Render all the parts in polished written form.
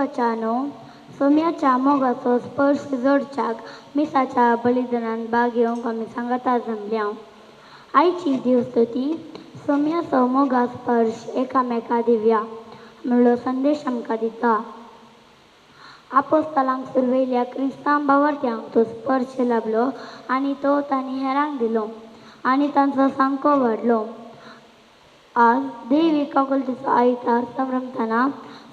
देवाच्यानो सोम्याच्या मोगाचो स्पर्श जोडच्याक मिसाच्या बलिदानान भाग घेवंक आमी सांगता जमल्या. आयची देवस्तुती सोम्याचो मोगा स्पर्श एकामेका दिवया म्हणलो संदेश आमकां दिता. आपोस्तलांक सुरवेल्या क्रिस्तांव बावर्त्यांक तो स्पर्श लाभलो आनी तो तांणी हेरांक दिलो आनी तांचो सांको वाडलो. आज दैवी काकुलतेचो आयतार संभ्रमतना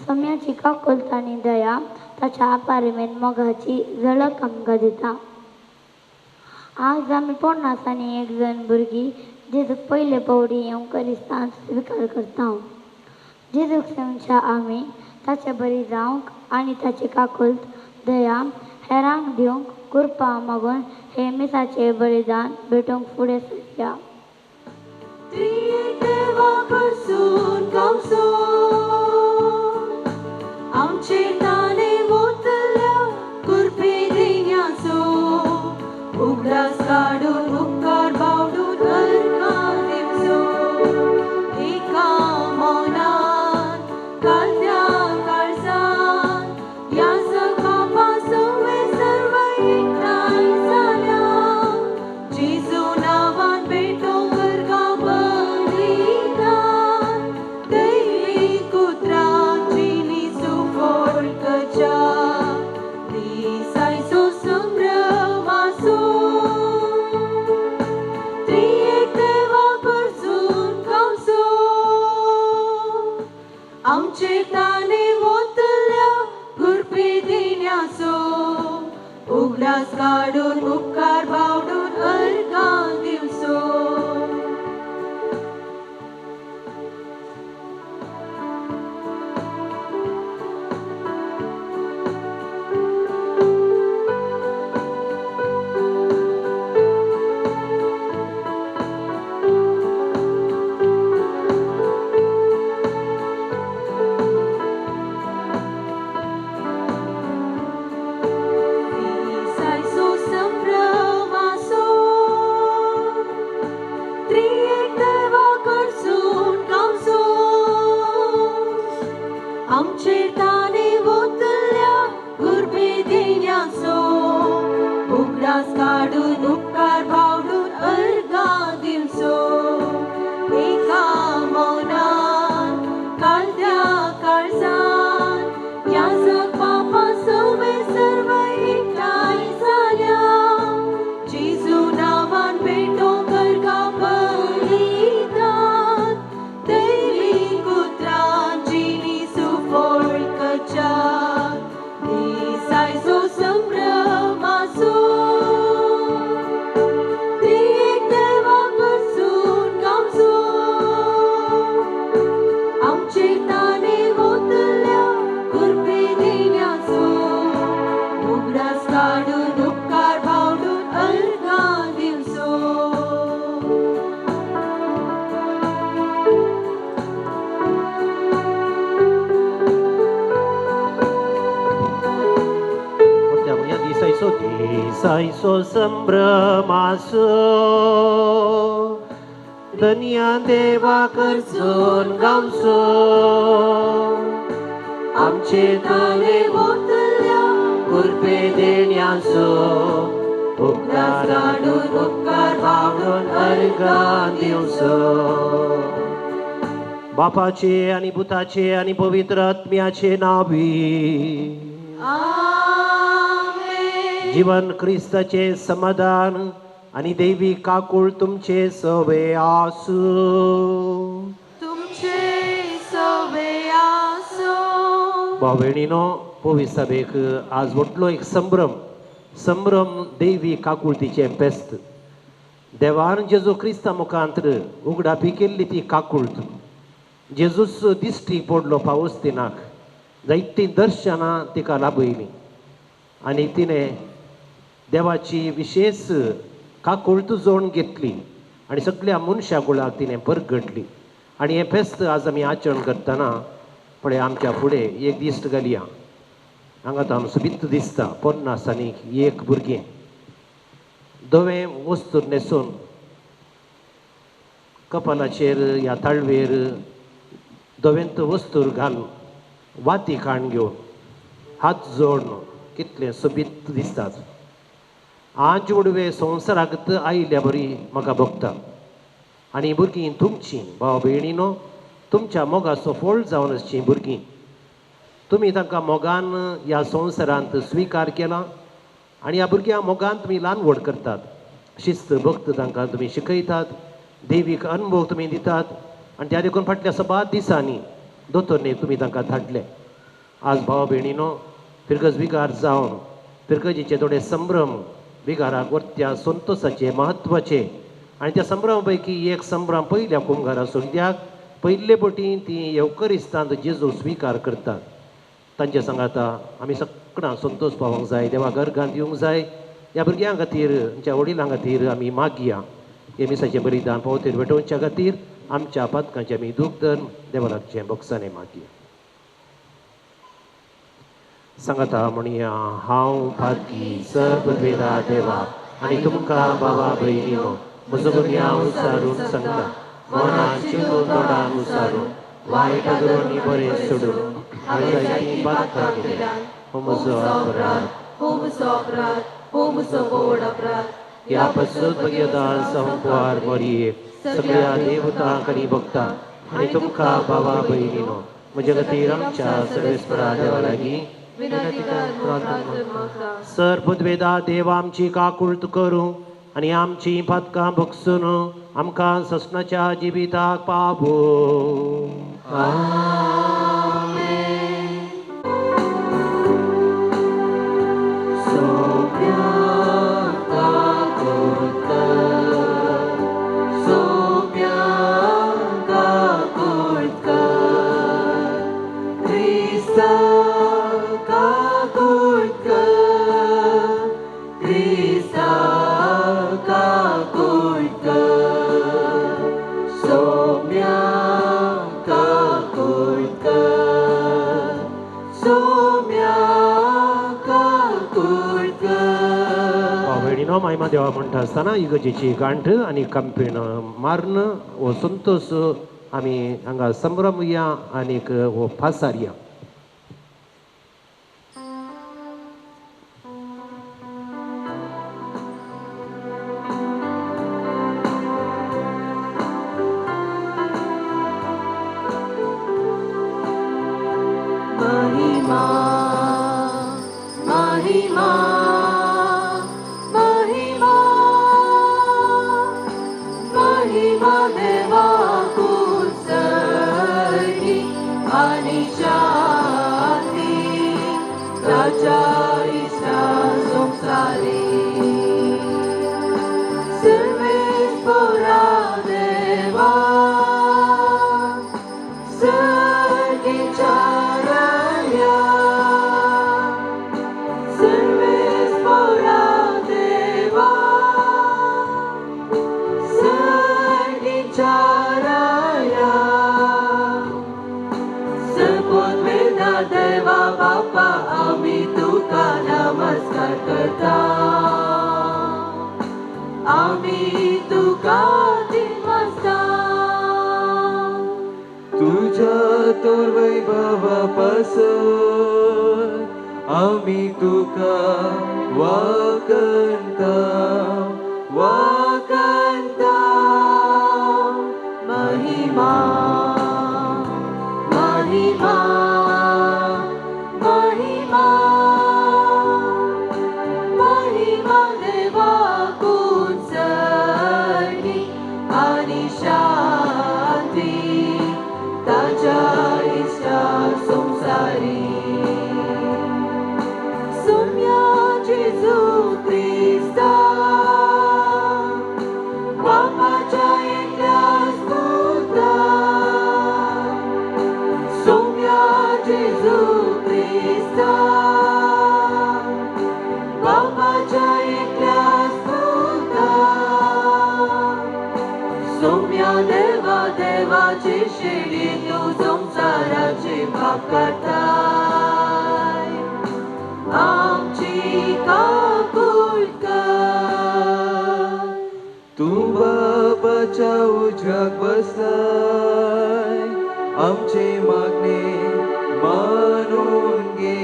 सोम्याची काकुलत आनी दया ताच्या आपारिमेन मोगाची झळक आमकां दिता. आज आमी पोरनासांनी एक जण भुरगीं जेजूक पयले पावटी येवंक क्रिस्तांत स्विकार करता. जेजूक सेवच्या आमी ताचे बरी जावंक आनी ताची काकुलत दया हेरांक दिवंक कृपा मागून हे मिसाचे बलिदान भेटोवंक फुडें सरया. आमचेर ताणे वोतल्या कुरपे देण्याचो उगडास काडून उपकार बावडून अर्गां दिवचो. एका मौनान कालत्या काळजान ह्या जगा सवे सर्व एकठांय जाल्या. जेजू नांवान भेटोवंक अर्गां बलिदान दैवीक उतरांची दिसायचो संभ्रम आसो. त्रिएक देवा कडसून गावचो आमचेर ताणे वोतल्या कुरपे देण्याचो उगडास काडून उपकार बावडून अर्गां दिवचो. आमचेर ताणे वोतल्या कुरपे देण्याचो उगडास काडून उपकार बावडून अर्गां दिवचो. एका मौनान कालत्या काळजान ह्या जगा सवे सर्व एकठांय जाल्या. जेजू नांवान भेटोवंक अर्गां बलिदान दैवीक उतरांची दिसायचो संभ्रम आसो. त्रिएक देवा कडसून गावचो आमचेर ताणे वोतल्या कुरपे देण्याचो उगडास काडून उपकार बावडून अर्गां दिवचो. दिसायचो संभ्रम आसो. दुनिया देवा कडसून गावचो आमचेर ताणे वोतल्या कुरपे देण्याचो उपकार काडून उपकार बावडून अर्गां दिवचो. बापाचे आनी पुताचे आनी पवित्र आत्म्याचे नावी जीवन क्रिस्ताचे समाधान आणि दैवी काकूळ तुमचे सवे आसू. तुमचे सवे आसो. भावभयणीनो, पवित्र सभेक आज व्हडलो एक संभ्रम दैवी काकुळतीचे फेस्त. देवान जेजू क्रिस्ता मुखांतर उगडापी केल्ली ती काकुळत जेजूस दिश्टी पडलो पावस्तिनाक जायतीं दर्शनां तिका लाभयलीं आनी तिणें देवाची विशेष काकुळत जोड घेतली आनी सगळ्या मनशा कुळाक तिणें परगटली. आनी हें फेस्त आज आमी आचरण करतना पळय आमच्या फुडें एक दिश्ट घालया. हांगा तो आमचो भित्त दिसता पन्नास आनी एक भुरगें धवें वस्तूर न्हेसून कपालाचेर ह्या ताळवेर धवेंत वस्तूर घालून वाती खाण घेवन हात जोडून कितले सोबीत दिसतात. आज उडवे संवसाराक आयिल्ल्या बरी म्हाका भोगता. आनी भुरगीं तुमची भाव भयणीनो तुमच्या मोगाचो फळ जावन आसची भुरगीं. तुमी तांकां मोगान ह्या संवसारांत स्विकार केला आनी ह्या भुरग्यां मोगान तुमी ल्हान व्हड करतात. शिस्त भक्त तांकां तुमी शिकयतात. देवीक अनुभव तुमी दितात आनी त्या देखून फाटल्या 7 दिसांनी दोतोरने तुमी तांकां धाडले. आज भाव भयणीनो फिरगज विगार जावन फिरगजीचे थोडे संभ्रम विगाराक वर्त्या संतोसाचे म्हत्वाचे आनी त्या संभ्रमा पैकी एक संभ्रम पयल्या कुंभारा कित्याक पयले पटी ती येवकरिस्तांत जेजू स्विकार करतात. तांचे सांगाता आमी सगळ्यां संतोश पावोंक जाय. देवा गर्गांत येवंक जाय. ह्या भुरग्यां खातीर आमच्या वडिलां खातीर आमी मागया. हे मिसाचें बलिदान पावतेर भेटोवच्या खातीर आमच्या पातकांचे आमी दूख धर्म देवालाचे बोगसाने मागया. सांगाता म्हणया हांव पातकी सर्ववेदा देवा आनी तुमकां बाबा भयणीनो म्हजो गुन्या उसारून सांगता. मनान चिंतून तोंडान उसारून वायट करून बरें सोडून हांवें जायतीं पातकां केल्यां. हो म्हजो अपराध. हो म्हजो अपराध. हो म्हजो व्हड अपराध. ह्या पसत भगयदान संपवार मरये सगळ्या देवतांक आनी भक्तांक आनी तुमकां बाबा भयणीनो म्हजे खातीर आमच्या सर्वेस्परा देवा लागीं विनंती कर म्हाका. सर्ववेदा देव आमची काकुळट करूं आनी आमची पातकां भोगसून आमकां ससनाच्या जिविताक पावो. मायमा देवा म्हणटा आसतना इगजेची गांठ आनी कंपीण मारन हो संतोष आमी हांगा संभ्रमया आनीक हो फासारया. महिमा महिमा महिमा देवा कुसळी आणि शांती राजा इष्टा संसारी सर्वेस्परा देवा सर्गीच्या राया सर्वेस्परा देवा चाराया सर्ववेदा देवा बापा आम्ही तुका नमस्कार करता. आम्ही तुका दिवसा तुझ्या तोर वैभवापासून आम्ही तुका वाकंता वाकंता. महिमा महिमा महिमा महिमा देवा कुसळी आणि शांती ताच्या इष्टा संसारी सौम्या जेजू ख्रिस्ता बापाच्या जेजू ख्रिस्ता बापाच्या एकल्या स्तुता सौम्या देवा देवाची शेळी तू संसाराची भाग करताय. आमची काकुळट तू बापाच्या उजव्याक बसलाय. आमचे मागणे मानून घे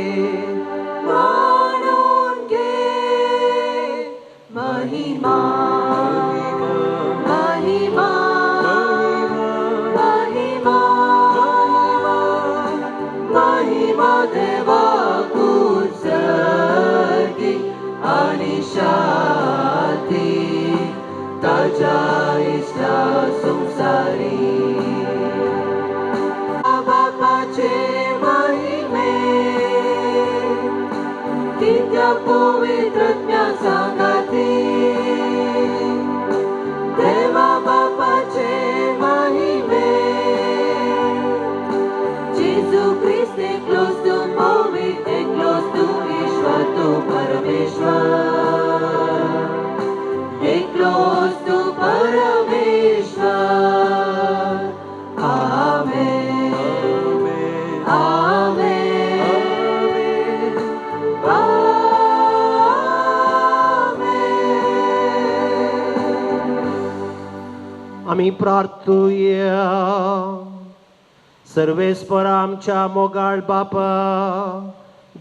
कित्याक पवित्रज्ञा सांगाती देवा बापाचे महिमे जेजू ख्रिस्त एकलोच तू पवित्र एकलोच तू ईश्वर तू परमेश्वर एकलोच तू परमेश्वर आमेन आमेन आम्ही प्रार्थूया. सर्वेस्पर आमच्या मोगाळ बापा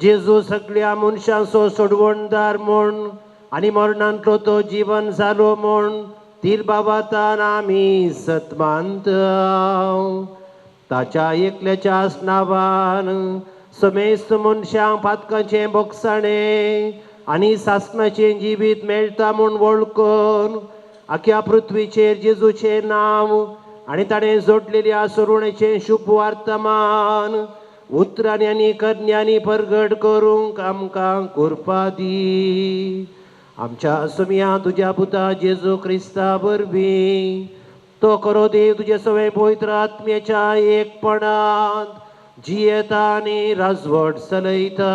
जेजू सगळ्या मनशांचो सोडवणदार म्हूण आनी मरणांतलो तो जीवन जालो म्हूण तीर बाबातान आमी सतमानत ताच्या एकल्याच्या नांवान समेस्त मनशांक पातकाचें बोगसाणें आनी सासणाचें जिवीत मेळटा म्हूण वळखून आख्या पृथ्वीचेर जेजूचें नांव आनी ताणें जोडलेल्या सोडवणेचें शुभ वार्तमान उतरांनी आनी कन्यांनी परगट करूंक आमकां करपा दी. आमच्या समिया तुज्या पुता जेजू क्रिस्ता वरवीं तो करो देव तुजे सगळे पवित्र आत्म्याच्या एकपणांत जियेता आनी राजवट चलयता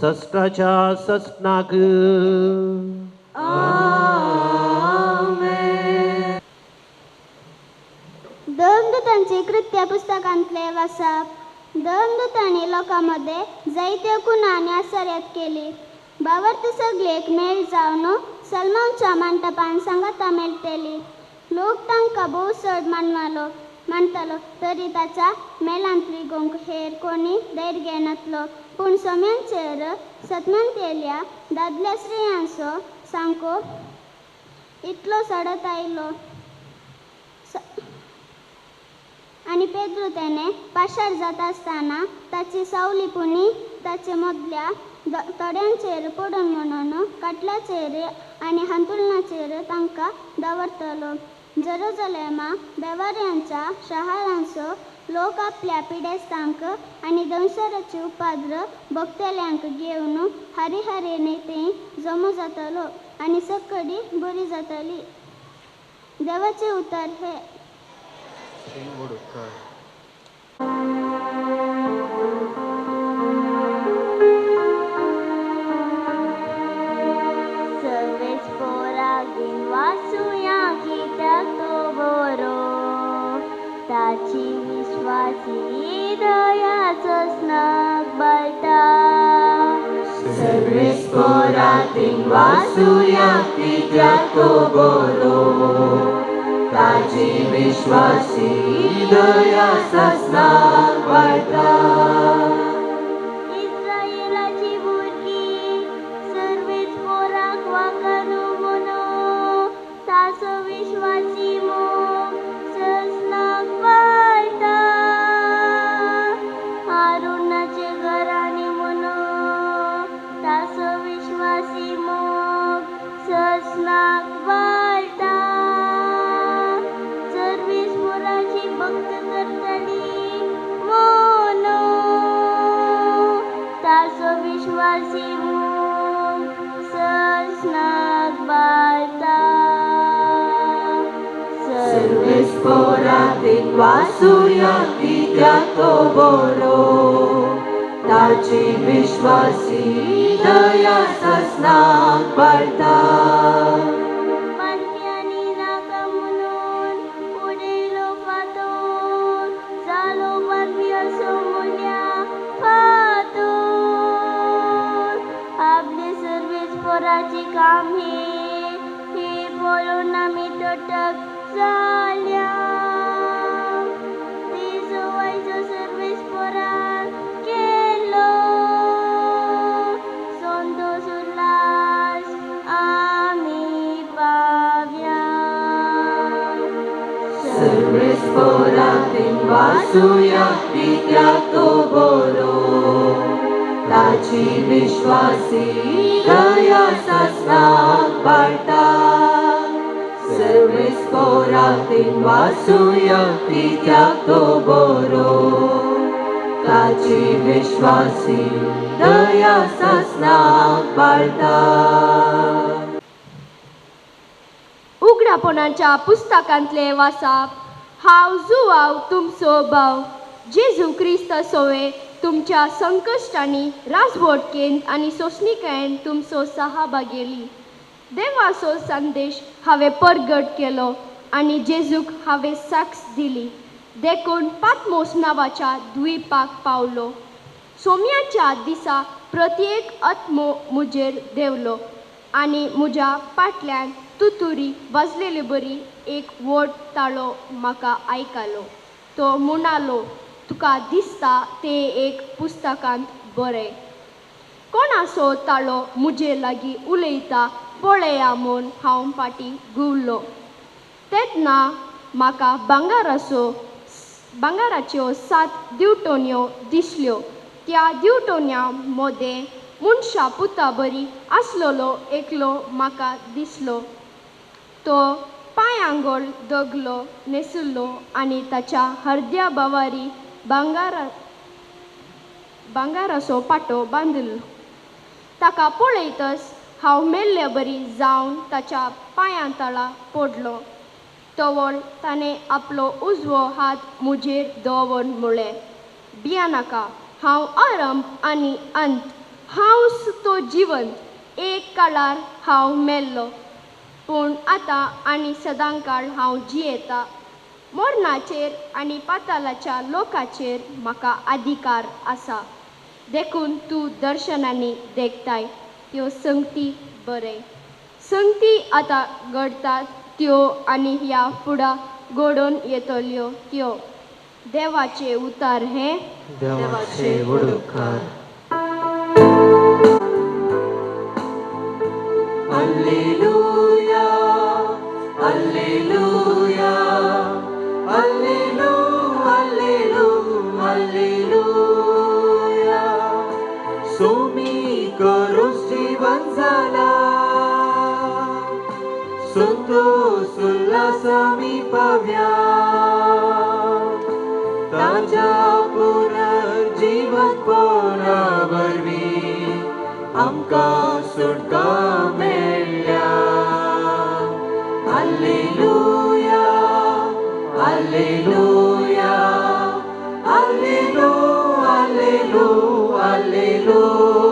सस्ताच्या सस्नाक. देवदूतांची कृत्य पुस्तकांतले वाचप. देवदूतांनी लोकांमध्ये जायत्यो खुणा आनी आश्चर्यात केली. बावर्त सगळेक मेळ जावन सलमानच्या मंटपान सांगाता मेळटली. लोक तांकां भोव चड मानतालो तरी ताच्या मेलांत विगोंक हेर कोणी धैर्य नासलो. पूण सोम्यांचेर सतमंतेल्या दादल्या स्त्रियांचो सांको इतलो चडत आयलो आनी पेद्रू तेणे पाशार जात आसतना ताची सावली पुणी ताचे मदल्या तोड्यांचेर पडून म्हणून काटल्याचेर आनी हांतुरणाचेर तांकां दवरतलो. जेरुसलेमा बेवाऱ्यांच्या शारांचो लोक आपल्या पिडेस्तांक आनी दंशराची उपाद्र भोगतेल्यांक घेवन हारी हारी नेते जमो जातलो आनी सकडी बरी जातली. देवाचे उतर हे. सर्वेच पोराक दिन वाचूया कित्याक तो बरो ताची विश्वासी दयाचो स्नाक बळटा. सर्वेच पोरातीन वाचूया कित्याक तो बरो ताची विश्वासी दया सस्नाक वाळटा. इस्रायेलाची भुरगीं सर्वेच पोराक वाकारू म्हणो ताचो विश्वासी मोग सस्नाक वाळटा. हारुनाचे घरांनी म्हणो ताचो विश्वासी मोग सस्नाक वाळटा. सर्वेस्पराची भक्त करतली म्हणो ताचो विश्वासी मोग सस्नाक वाळटा. सर्वेच पोरातीन वाचूया कित्याक तो बरो ताची विश्वासी दया सस्नाक वाळटा. पांट्यांनी नाका म्हणून उडयलो फातोर जालो बातमी असो म्हणल्या फातोर. आपले सर्वेच पोराची काम हे पळोवन आमी तटक जाल्या. तेजो वायजो सर्वेच पोरान केलो संतोष उल्हास आमी पावया. सर्वेच पोरातीन वाचूया कित्याक तो बरो ताची विश्वासी दया सस्नाक वाळटा. सर्वेच पोरातीन वाचूया कित्याक तो बरो ताची विश्वासी दया सासनाक बाळता. उगडापणाच्या पुस्तकांतले वाचप. हांव जुवांव तुमचो भाव जेजू क्रिस्त सोवे तुमच्या संकश्टांनी राजवटकेंत आनी सोंसणिकायेंत तुमचो सहभागेली. देवाचो संदेश हांवें परगट केलो आनी जेजूक हांवें साक्ष दिली. देखून पातमोस नांवाच्या द्वीपाक पावलो. सोम्याच्या दिसा प्रत्येक आत्मो मुजेर देवलो आनी म्हज्या फाटल्यान तुतुरी वाजलेली बरी एक व्हड ताळो म्हाका आयकलो. तो म्हणालो, तुका दिसता ते एक पुस्तकांत बरें. कोणाचो ताळो म्हजे लागीं उलयता पळया म्हूण हांव फाटीं घुंवलो. तेन्ना म्हाका भांगाराच्यो 7 दिवटोन्यो दिसल्यो. त्या दिवटोन्या मदें मनशा पुता बरी आसलेलो एकलो म्हाका दिसलो. तो पांयांगोळ दगलो न्हेसिल्लो आनी ताच्या हर्द्या बावारी भांगाराचो पाटो बांदिल्लो. ताका पळयतच हांव मेल्ले बरी जावन ताच्या पांयां तळा पडलो. तवळ ताणें आपलो उजवो हात म्हजेर दवरून म्हळें, भियानाका, हांव आरंभ आनी अंत, हांवच तो जिवंत. एक काळार हांव मेल्लो, पूण आतां आनी सदांकाळ हांव जियेता. मरणाचेर आनी पातालाच्या लोकाचेर म्हाका अधिकार आसा. देखून तूं दर्शनांनी देखताय त्यो संगती बरें. संगती आतां घडटात त्यो आनी ह्या फुडां घडोवन येतल्यो त्यो. देवाचे उतार हे देवाचे वडकार. Alleluia, Alleluia, Alleluia, Alleluia, Alleluia. Somi करोस जीवन जाला संतोष उल्हास आमी पावया ताज्या पुनर्जीवन पोरा वरवीं आमकां सुटका मेळ्ळ्या. Alleluia, Alleluia, Alleluia, Alleluia, Alleluia.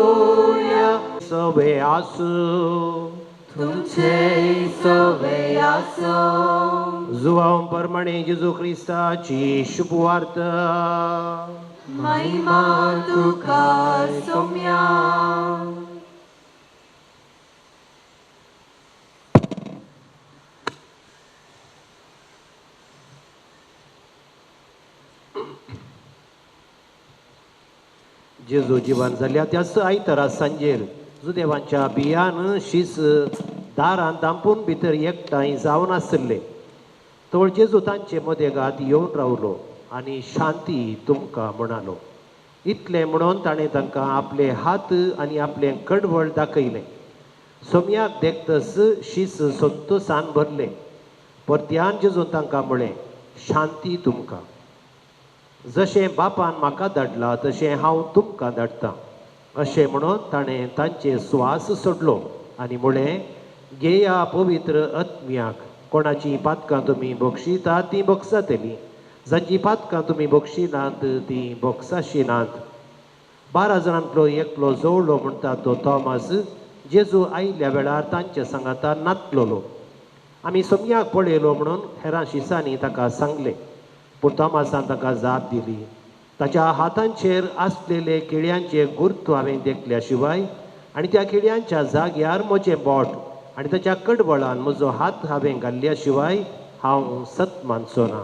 सवे आसू तुमचे सवे आसो. जुवांव परमाणे जेजू क्रिस्ताची शुभवार्त. महिमा तुका सोम्या. जेजू जिवान जाल्या त्याच आयतारा सांजेर जुदेवांच्या बियान शीस दारां दांपून भितर एकठांय जावन आसले. तवळ जेजू तांचे मदेगांत येवन रावलो आनी शांती तुमकां म्हणालो. इतलें म्हणून ताणें तांकां आपले हात आनी आपलें कडवळ दाखयलें. सोम्याक देखतस शीस संतोशान भरलें. परत्यान जेजून तांकां म्हळें, शांती तुमकां. जशें बापान म्हाका धाडला तशें हांव तुमकां धाडटां. अशें म्हणून ताणें तांचे स्वास सोडलो आनी म्हळें, घेया पवित्र आत्म्याक. कोणाची पातकां तुमी बक्षितात तीं बोगसातलीं, जांची पातकां तुमी बक्षिनात तीं बोगसाशिनात. 12 जाणांतलो एकलो जवळो म्हणटा तो तोमास जेजू आयिल्ल्या वेळार तांच्या सांगातार नाचलोलो. आमी सोम्याक पळयलो म्हणून हेरां शिसांनी ताका सांगलें. पूण तोमासान ताका जाप दिली. ताच्या हातांचेर आसलेले किळ्यांचे गुर्त हांवें देखल्या शिवाय आनी त्या किळ्यांच्या जाग्यार म्हजें बोट आनी ताच्या कडवळान म्हजो हात हांवें घाल्ल्या शिवाय हांव सत मानचो ना.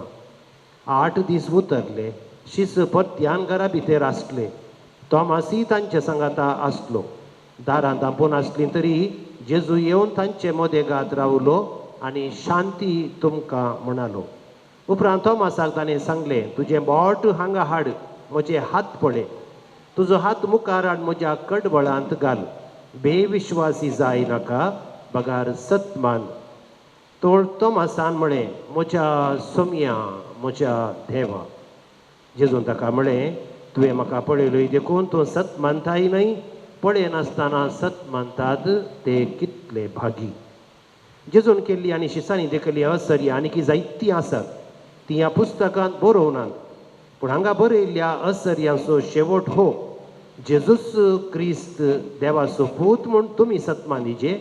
8 दीस उतरले. शीस परत्यान घरा भितर आसले. तोमासी तांच्या सांगाता आसलो. दारां दांपून आसलीं तरी जेजू येवन तांचे मदेगांत रावलो आनी शांती तुमकां म्हणालो. उपरांत तोमासाक ताणें सांगलें, तुजें बोट हांगा हाड, म्हजे हात पळय. तुजो हात मुखार हाड, म्हज्या कडवळांत घाल. बेविश्वासी जाय नाका, बगार सत मान. तोळ तोमासान म्हळें, म्हज्या सोम्या, म्हज्या देवा. जेजून ताका म्हळें, तुवें म्हाका पळयलोय देखून तूं सत मानताय न्हय पळय नासतना सत मानतात ते कितले भागी. जेजून केल्ली आनी शिसांनी देखली असर्या आनीक जायतीं आसात ती ह्या पुस्तकांत बरोवनात, पूण हांगा बरयल्ल्या असर्यांचो शेवट हो, जेजूस क्रिस्त देवाचो पूत म्हूण तुमी सत मानिजे,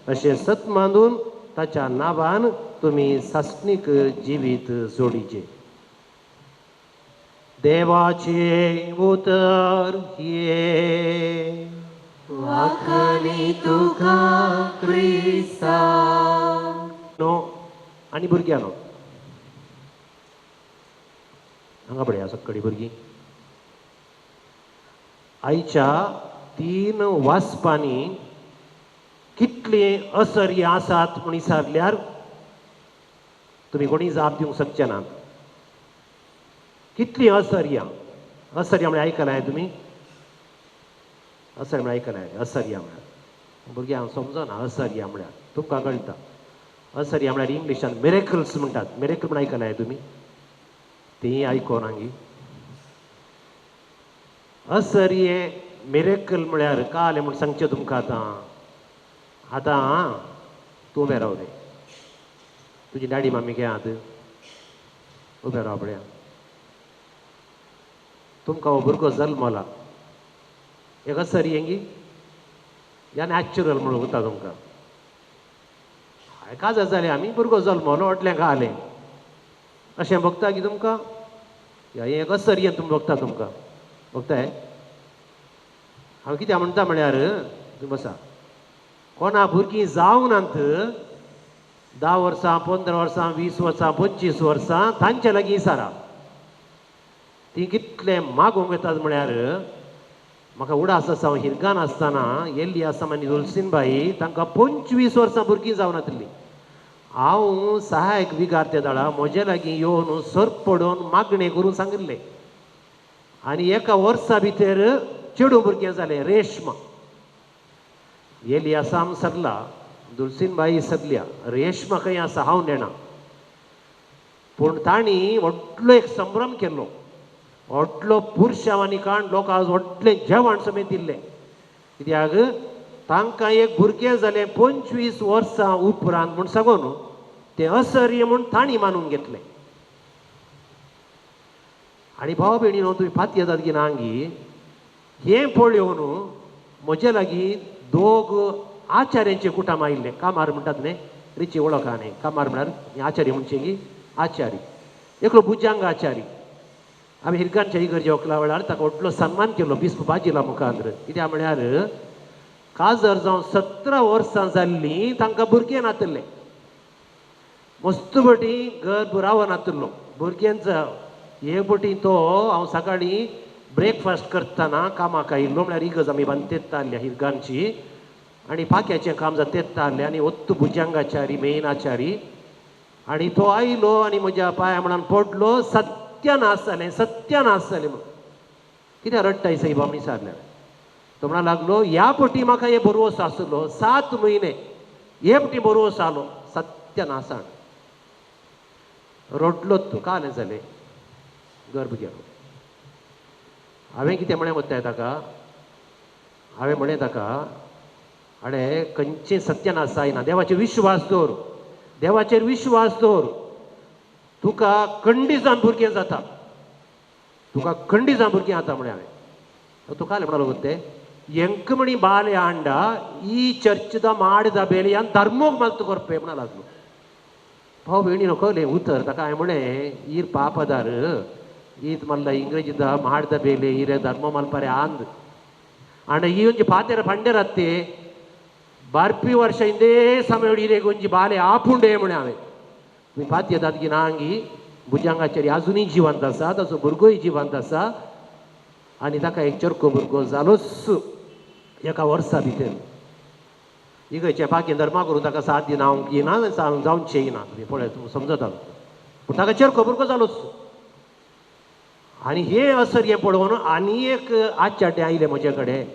अशें सत मानून ताच्या नांवान तुमी सासणीक जिवीत जोडिजे. देवाचे उतर ये. वाखणी तुका क्रिस्ता. नो आनी भुरग्यानो हांगा पळया सक्कडी भुरगीं, आयच्या 3 वाचपांनी कितली असर्यां आसात म्हूण विचारल्यार तुमी कोणी जाप दिवंक शकचे नात. कितली असर्यां. असर्यां म्हळ्यार आयकलां तुमी? असर्या म्हळ्यार आयकलां? असर्यां म्हळ्यार भुरग्यांक समजना. असर्यां म्हळ्यार तुमकां कळटा. असर्यां म्हळ्यार इंग्लिशान मिरेकल्स म्हणटात. मिरेकल म्हण आयकलां तुमी? ती आयकोन हांगी असर्ये मिरेकल म्हळ्यार काले म्हूण सांगचें तुमकां. आतां तूं उबें राव रे. तुजी डॅडी मम्मी खंय आहात? उबें राव पळया. तुमकां हो भुरगो जल्मला. एक असर्येंगी या नॅचरल म्हणून वता तुमकां. काजा जालें आमी भुरगो जल्मलो ओटलें घालें अशें बघता की तुमकां? या एक असर्येन तुमी बघता तुमकां बघताय? हांव कितें म्हणटा म्हळ्यार तुमी बसा. कोणा भुरगीं जावंक नात 10 वर्सां 15 वर्सां 20 वर्सां 25 वर्सां तांचे लागीं विचारा. ती कितले मागोवंक येतात म्हळ्यार म्हाका उडास आसा. हांव हिरगान आसतना येल्ली आसा आनी दुलसीनबाई तांकां 25 वर्सां भुरगीं जावं नातलीं. हांव सहायक विगार्ते दाडा म्हजे लागीं येवन सर्प पडोवन मागणें करून सांगिल्लें आनी एका वर्सा भितर चेडूं भुरगें जालें. रेशमा येली आसाम सरला, दुलसीनबाई सरल्या. रेशमा खंय आसा हांव नेना. पूण तांणी व्हडलो एक संभ्रम केलो. व्हडलो पुरुशांवांनी काण लोकांक व्हडलें जेवण समेत दिल्लें. कित्याक तांकां एक भुरगें जालें 25 वर्सां उपरांत म्हूण सांगून तें असर्य म्हूण तांणी मानून घेतलें. आनी भाव भयणीनो तुमी फाती येतात की ना हांगी हें पळोवन म्हजे लागीं 2 आचार्यांचे कुटाम आयिल्ले. कामार म्हणटात न्ही रिची वळख आहा न्ही. कामार म्हळ्यार आचार्य म्हणचे की आचार्य. एकलो भुजंग आचार्य. आमी हिरकांच्या इगर्जे वकला वेळार ताका व्हडलो सन्मान केलो बिस्प बाजीला मुखार. कित्याक म्हळ्यार काजर जावन 17 वर्सां जाल्लीं तांकां भुरगें नातलें. मस्त बटी गर्भ राव नातलो भुरग्यांचो. हे बटी तो हांव सकाळीं ब्रेकफास्ट करतना कामाक आयिल्लो म्हळ्यार इगज आमी बांद तेत्ताल्ल्या हिरगांची आनी पाक्याचें काम जाता तेत्ताल्लें आनी ओत्तू भुजंगाचारी मेन आचारी आनी तो आयलो आनी म्हज्या पांया म्हणान पडलो. सत्यानाश जालें सत्यानाश जालें म्हणून. कित्याक रडटाय साईबा म्हण विचारलें. तो म्हणा लागलो ह्या पटी म्हाका हे बरोवस आसलो 7 म्हयने हे पटी बरोवस आलो सत्यानाशान. रडलोच तूं कालें जालें गर्भ गेलो. हांवें कितें म्हळें वताय ताका? हांवें म्हळें ताका आडे खंयचें सत्यानाश जायना. देवाचेर विश्वास दवर. देवाचेर विश्वास दवर. तुका खंडीत जावन भुरगें जाता. तुका खंडीत जावन भुरगें जाता म्हळें हांवें. तुका कालें म्हणलो ते ಎಂಕಮಣಿ ಬಾಲೆ ಆಂಡ ಈ ಚರ್ಚದ ಮಾಡಿದ ಬೆಲೆಯನ್ನು ಧರ್ಮೋಗ್ ಮಲ್ತು ಕೊರ್ಪೆ म्हणलागलो. भाव भयणीनो कळलें उतर ताका हांवें म्हळें हीर पापदार ईद मल्ला इंग्रजीದ ಮಾಡಿದ बेले हिरे धर्म मलपारे आंद आंड ಈ ಒಂಜಿ ಪಾತೆರ ಪಂಡೆರತ್ತೆ ಬಾರ್ಪಿ ವರ್ಷ ಹಿಂದೇ ಸಮಯಡಿರೇಗ ಒಂಜಿ ಬಾಲೆ ಆಪುಂಡೆ म्हणे हांवें. तुमी पाती येतात की ना हांगी भुजंगाचारी आजुनूय जिवंत आसा. ताचो भुरगोय जिवंत आसा आनी ताका एक चरको भुरगो जालोच एका वर्सा भितर. इगयचे पाकी धर्मा करून ताका 7 दिन हांव येना जावचें येना. तुमी पळय तुमी समजता. पूण ताका चरको भुरगो जालोच. आनी हे असर हें पळोवन आनी एक आचार्य आयले म्हजे कडेन.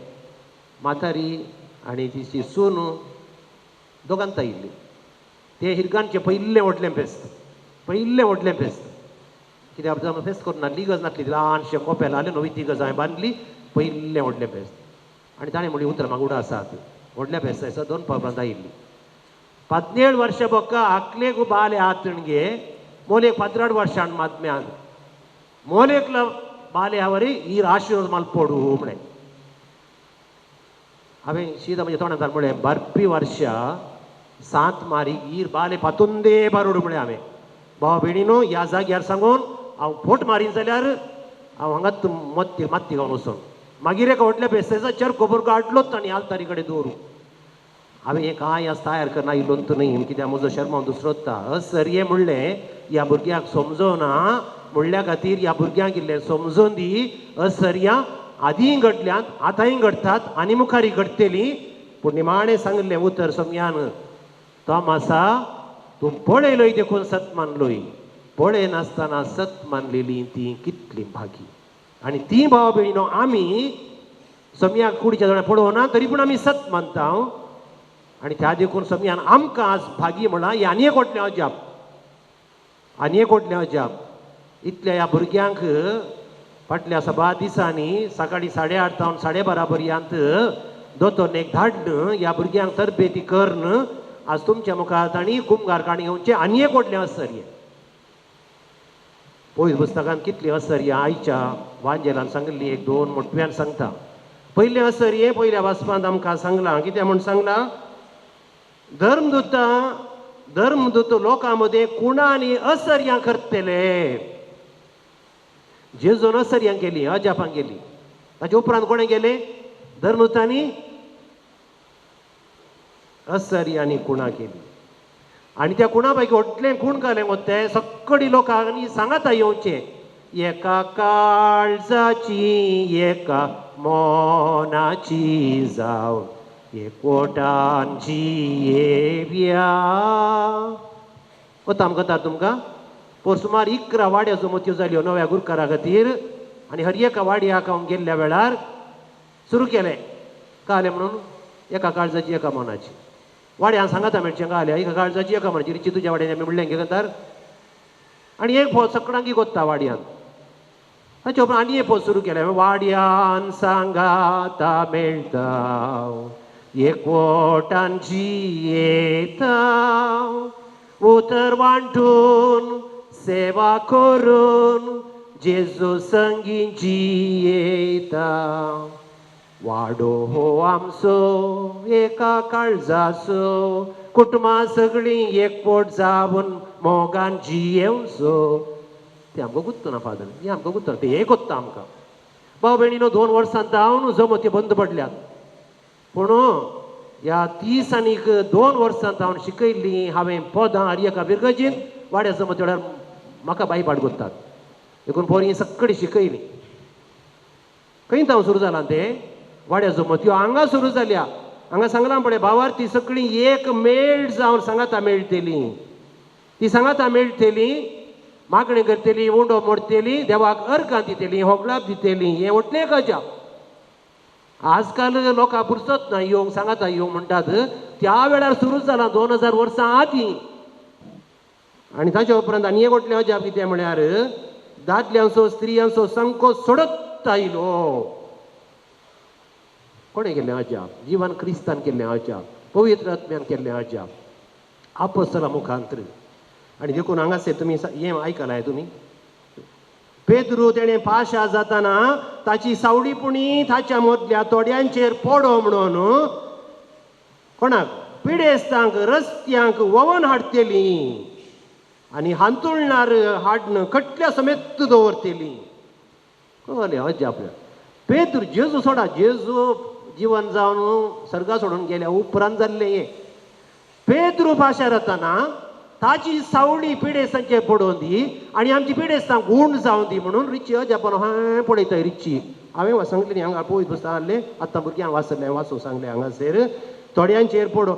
मातारी आनी तिची सून दोगांत आयिल्ली. ते हिरगांचे पयलें व्हडलें फेस्त. पयलें व्हडलें फेस्त. कित्याक जावन फेस्त करना लिगज नासली ल्हानशें कोपेल आले न्हू तिगज हांवें बांदली पयलें व्हडलें फेस्त आनी ताणें म्हणली उतर म्हाका उडो आसात व्हडल्या फेस्ताचो 2 पावलां आयिल्ली 17 ವರ್ಷ ಬೊಕ್ಕ ಅಕ್ಲೆಗು ಬಾಲೆ ಆತಣ್ಗೆ ಮೋಲೆಗ್ 16 ವರ್ಷ ಮದ್ಮ್ಯಾನ್ ಮೋಲೆಗ್ಲ ಬಾಲೆ ಅವರಿ ಈ ಆಶೀರ್ವಾದ ಮಲ್ಪೋಡು म्हणे हांवें शीत म्हणजे तोंडांत म्हळें बरपी वर्ष 7 मारी ईर बाले पातुंदे बारोड म्हळें हांवें भाव भयणीनो ह्या जाग्यार सांगून हांव फोट मारीन जाल्यार हांव हांगाच मात्ती गावन वचून मागीर एका व्हडल्या बेस्तेचो खबर काडलोच ताणी आलतारी कडेन दवरूं हांवें हें कांय आज तयार करना आयिल्लो न्ही कित्याक म्हजो शर्मा दुसरो सर हें म्हणलें ह्या भुरग्याक समजोना म्हणल्या खातीर ह्या भुरग्यांक इल्लें समजोवन दी सर ह्या आदीं घडल्यात आतांय घडटात आनी मुखारी घडटलीं पूण निमाणें सांगलें उतर सम्यान तोमासा तूं पळयलोय देखून सत मानलोय पळय नासतना सत मानलेली ती कितली भागी आनी ती भाव भयणीनो आमी सम्याक कुडीच्या जणां पळोवना तरी पूण आमी सत मानता आनी त्या देखून सम्यान आमकां आज भागी म्हणा हें आनी एक व्हडलें अजाप इतल्या ह्या भुरग्यांक फाटल्या सभा दिसांनी सकाळी 8:30 तावन 12:30 पर्यंत दोतोरनेक धाडन ह्या भुरग्यांक तरबेती करन आज तुमच्या मुखार तांणी कुंभारकाणी घेवचें आनी एक व्हडलें असर पयस पुस्तकांत कितली असर आयच्या वांजेलान सांगली 1-2 मोठव्यान सांगता पयलें असर पयल्या वाचपांत आमकां सांगलां कित्याक म्हूण सांगलां धर्मदूत लोकांमध्ये कुणांनी असर्यां करतले जेजून असर्यां गेली अजापांक गेली ताचे उपरांत कोणें गेले धर्मदूतांनी असर्यांनी कुणां केली आनी त्या कुणा पैकी व्हडलें खूण घालें वते सगळीं लोकांनी सांगाता येवचें एका काळजाची एका मोनाची जावन एकवटांची येवया वता आमकां तुमकां पर सुमार 11 वाड्या जमत्यो जाल्यो नव्या गुरकारा खातीर आनी हर एका वाड्याक हांव गेल्ल्या वेळार सुरू केलें काले म्हणून एका काळजाची एका मोनाची वाड्यान सांगाता मेळचें गाल्या एका काळजाची एका मोनाची रिची तुज्या वाड्यान आमी म्हणलें घेतार आनी एक फावट सकाळी गोत्ता वाड्यान ताचे उपरांत आनी एक फावट सुरू केलें वाड्यान सांगाता मेळटा एकवटांची येता उतर वांटून सेवा करून जेजू संगीची येता वाडो हो आमचो एका काळजाचो कुटुंबां सगळीं एकवट जावन मोगान जियेवचो ते आमकां गुत्तना फादर हें आमकां गुत्तना ते हें कोत्ता आमकां भाव भयणीनो 2 वर्सां जावन जमत्यो बंद पडल्यात पूण ह्या 30 आनी 2 वर्सां हांव शिकयल्लीं हांवें पदां हर एका विर्गजीन वाड्या जमत्यो वेळार म्हाका बायपाट करतात देखून पोरीं सगळीं शिकयलीं खंय हांव सुरू जालां तें वाड्या जमत्यो हांगा सुरू जाल्या हांगा सांगलां पळय भावार ती सगळीं एक मेळ जावन सांगाता मेळटलीं ती सांगाता मेळटलीं मागणी करतलीं उंडो मोडटलीं देवाक अर्घां दितलीं होगलाप दितलीं हें व्हडलें गजाप आजकाल लोकां पुरसत ना येवंक सांगाता येवंक म्हणटात त्या वेळार सुरू जालां 2000 वर्सां आदीं आनी ताच्या उपरांत आनी एक व्हडलें अजाप कितें म्हळ्यार दादल्यांचो स्त्रियांचो संको सोडत आयलो कोणें केल्लें अजाप जिवान क्रिस्तान केल्लें अजाप पवित्र आत्म्यान केल्लें अजाप आपोस्तला मुखांतर आनी देखून हांगासर तुमी हें आयकलां तुमी पेद्रू तेणें पाशा जाताना ताची सावडीपुणी ताच्या मदल्या तोड्यांचेर पडो म्हणून कोणाक पिडेस्तांक रस्त्यांक वोवन हाडटलीं आनी हांतुळणार हाडन कटल्या समेत दवरतलीं कळ्ळें अजाप पेद्रू जेजू सोडा जेजू जीवन जावन सर्गा सोडून गेल्या उपरांत जाल्लें हें पेद्रू पाशा जाताना ताची सावडी पिडेस्तांचेर पडोवन दी आनी आमची पिडेस्तां गूण जावन दी म्हणून रिची अजापान हांवें पळयताय रिची हांवें सांगलें न्ही हांगा पळयत बसता आहलें आतां भुरग्यांक वाचलें वाचूंक सांगलें हांगासर थोड्यांचेर पडो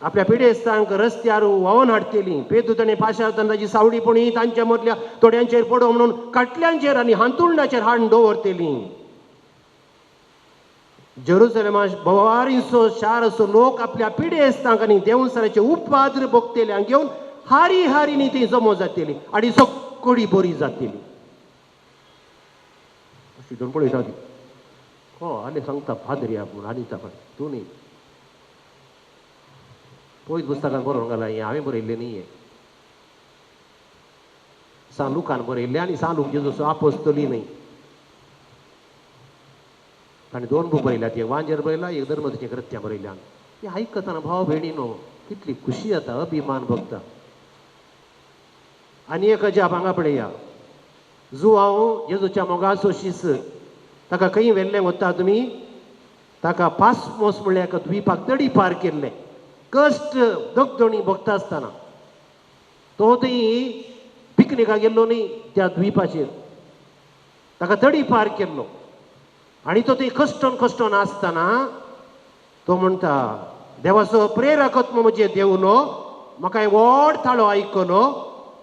आपल्या पिडेस्तांक रस्त्यार व्हांवून हाडटलीं पेद्रू ताणें पाशा जाताना ताची सावडीपुणी तांच्या मदल्या थोड्यांचेर पडो म्हणून काटल्यांचेर आनी हांतुळणाचेर हाडून दवरतलीं जेरुसलेमा भोवारीचो शार असो लोक आपल्या पिडेस्तांक आनी देवसराचे उपवाद्र भोगतेल्यांक घेवन हारी हारीनी ती जमो जातली आणि सगळी बरी जातली. अशी दोन पळयता ती हो आले सांगता फादर्या म्हूण आनीता पण तूं न्ही पयत पुस्तकान बरोवन घाला हें हांवें बरयल्लें न्ही हें सांलुकान बरयल्लें आनी सांलूक जेजूचो आपोस्तली न्ही. ताणें दोन बूक बरयल्यात एक वांजेर बरयला एक धर्मदूताचें कृत्यां बरयल्यान. हें आयकतना भाव भयणीनो कितली खुशी जाता अभिमान भोगता. आनी एक अजाप हांगा पळया जो हांव जेजूच्या मोगाचो शीस ताका खंय व्हेल्लें वता तुमी ताका पासमोस म्हणल्यार एका द्विपाक तडी पार केल्लें कश्ट दगदणी भोगता आसतना तो थंय पिकनिकाक गेल्लो न्ही त्या द्विपाचेर ताका तडी पार केल्लो आनी तो थंय कश्टोन कश्टोन आसतना तो म्हणटा देवाचो प्रेरकत्व म्हजे देवलो म्हाका एक व्हड थाळो आयकलो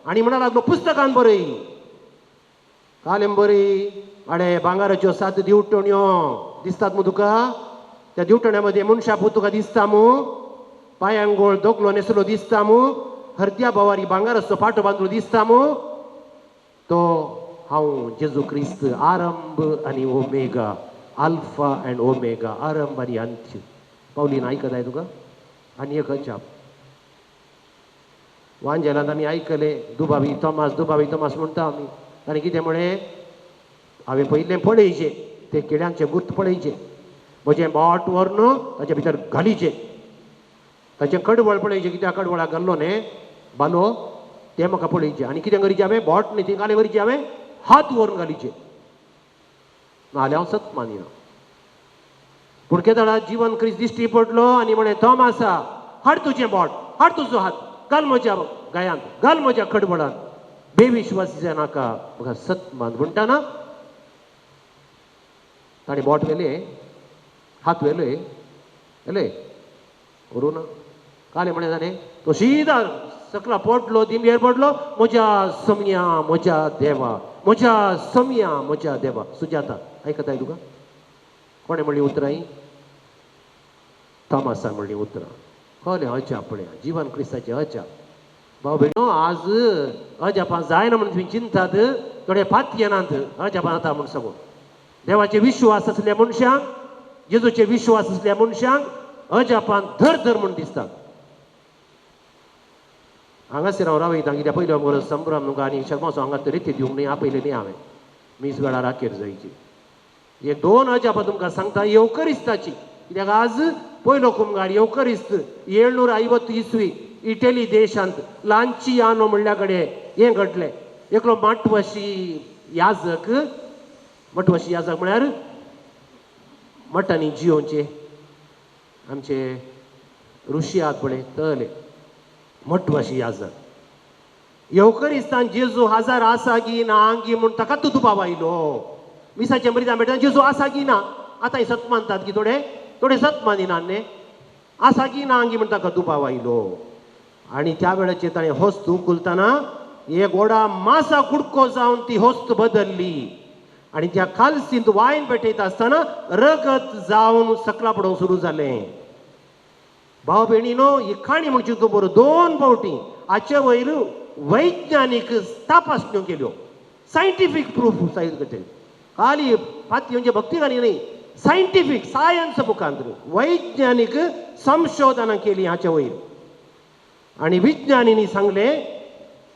आनी म्हणा लागलो पुस्तकान बरय कालें बरी अडे भांगाराच्यो 7 दिवटण्यो दिसतात मू तुका त्या दिवटण्या मध्ये मनशा पूत तुका दिसता मू पायांगोळ दोकलो नेसलो दिसता मू हरत्या बावारी भांगाराचो पाटो बांदलो दिसता मू तो हांव जेजू क्रिस्त आरंभ आनी ओमेगा अल्फा अँड ओमेगा आरंभ आनी अंत्य. पावलीन आयकताय तुका. आनी एक अजाप वांजेलांत आमी आयकले दुबावी तोमास म्हणटा आमी ताणें कितें म्हळें हांवें पयलें पळयचें ते किड्यांचे गुर्त पळयचें म्हजें बोट व्हरून ताचे भितर घालीचें ताचें कडवळ पळयचें कित्याक कडवळाक घाल्लो न्ही बालो तें म्हाका पळयचें आनी कितें करीचें हांवें बोट न्ही ती काले करीचें हांवें हात व्हरून घालीचें नाजाल्यार हांव सत मानिना. पूण केदाळा जीवन क्रिस्त दिश्टी पडलो आनी म्हळें तोमासा हाड तुजें बोट हाड तुजो हात घाल म्हज्या गायांत घाल म्हज्या कडवळांत बेविश्वासी जाय नाका म्हाका सत मान म्हणटा ना ताणें बोट व्हेलें हात व्हेले व्हरून काले म्हळें जालें तो सीदा सकला पडलो दिमयेर पडलो म्हज्या सम्या म्हज्या देवा म्हज्या सम्या म्हज्या देवा. सुजाता आयकताय तुका कोणें म्हणली उतरां तोमासान म्हणली उतरां कळ्ळें अजाप पळया जीवन क्रिस्ताचें अजाप. भाव भयणो आज अजापां जायना म्हणून तुमी चिंतात थोडे पात येनात अजापां जाता म्हूण सांगून देवाचे विश्वास असल्या मनशांक जेजूचे विश्वास असल्या मनशांक अजापान धर धर म्हूण दिसता. हांगासर हांव रावयता कित्याक पयलीं आमकां संभ्रम न्हू आनी शर्माचो हांगा तरी ते दिवंक न्ही आपयलें न्ही हांवें मीस वेळार राखेर जायची. एक 2 अजापां तुमकां सांगता येवकरिस्ताची कित्याक आज पयलो कुमगार येवकरिस्त 750 इसवी इटली देशांत लांचियानो म्हणल्या कडेन हें घडलें. एकलो माटवशी याजक म्हळ्यार मठांनी जियोचे आमचे ऋषी आहात पळय तले मठवाशी याजक येवकरिस्तान जेजू हजार आसा गी ना गी म्हूण ताका तुदुपाव आयलो. मिसाचें बरी मेळटा जेजू आसा गी ना आतां सत मानतात की थोडे सत मानिनात न्ही आसा गी ना गी म्हूण ताका दुबाव आयलो. आनी त्या वेळाचेर ताणें होस्त उखलतना एक व्हडा मासा कुडको जावन ती होस्त बदलली आनी त्या खालसींत वायन पेटयता आसतना रगत जावन सकला पडोवंक सुरू जालें. भाव भयणीनो ही काणी म्हणची तूं बरो 2 फावटी हाचे वयर वैज्ञानीक तपासण्यो केल्यो सायंटिफीक प्रूफ सायन्स खाली पाती म्हणजे भक्ती गाणी न्ही सायंटिफीक सायन्स मुखांतर वैज्ञानीक संशोधनां केली हाचे वयर आनी विज्ञानींनी सांगलें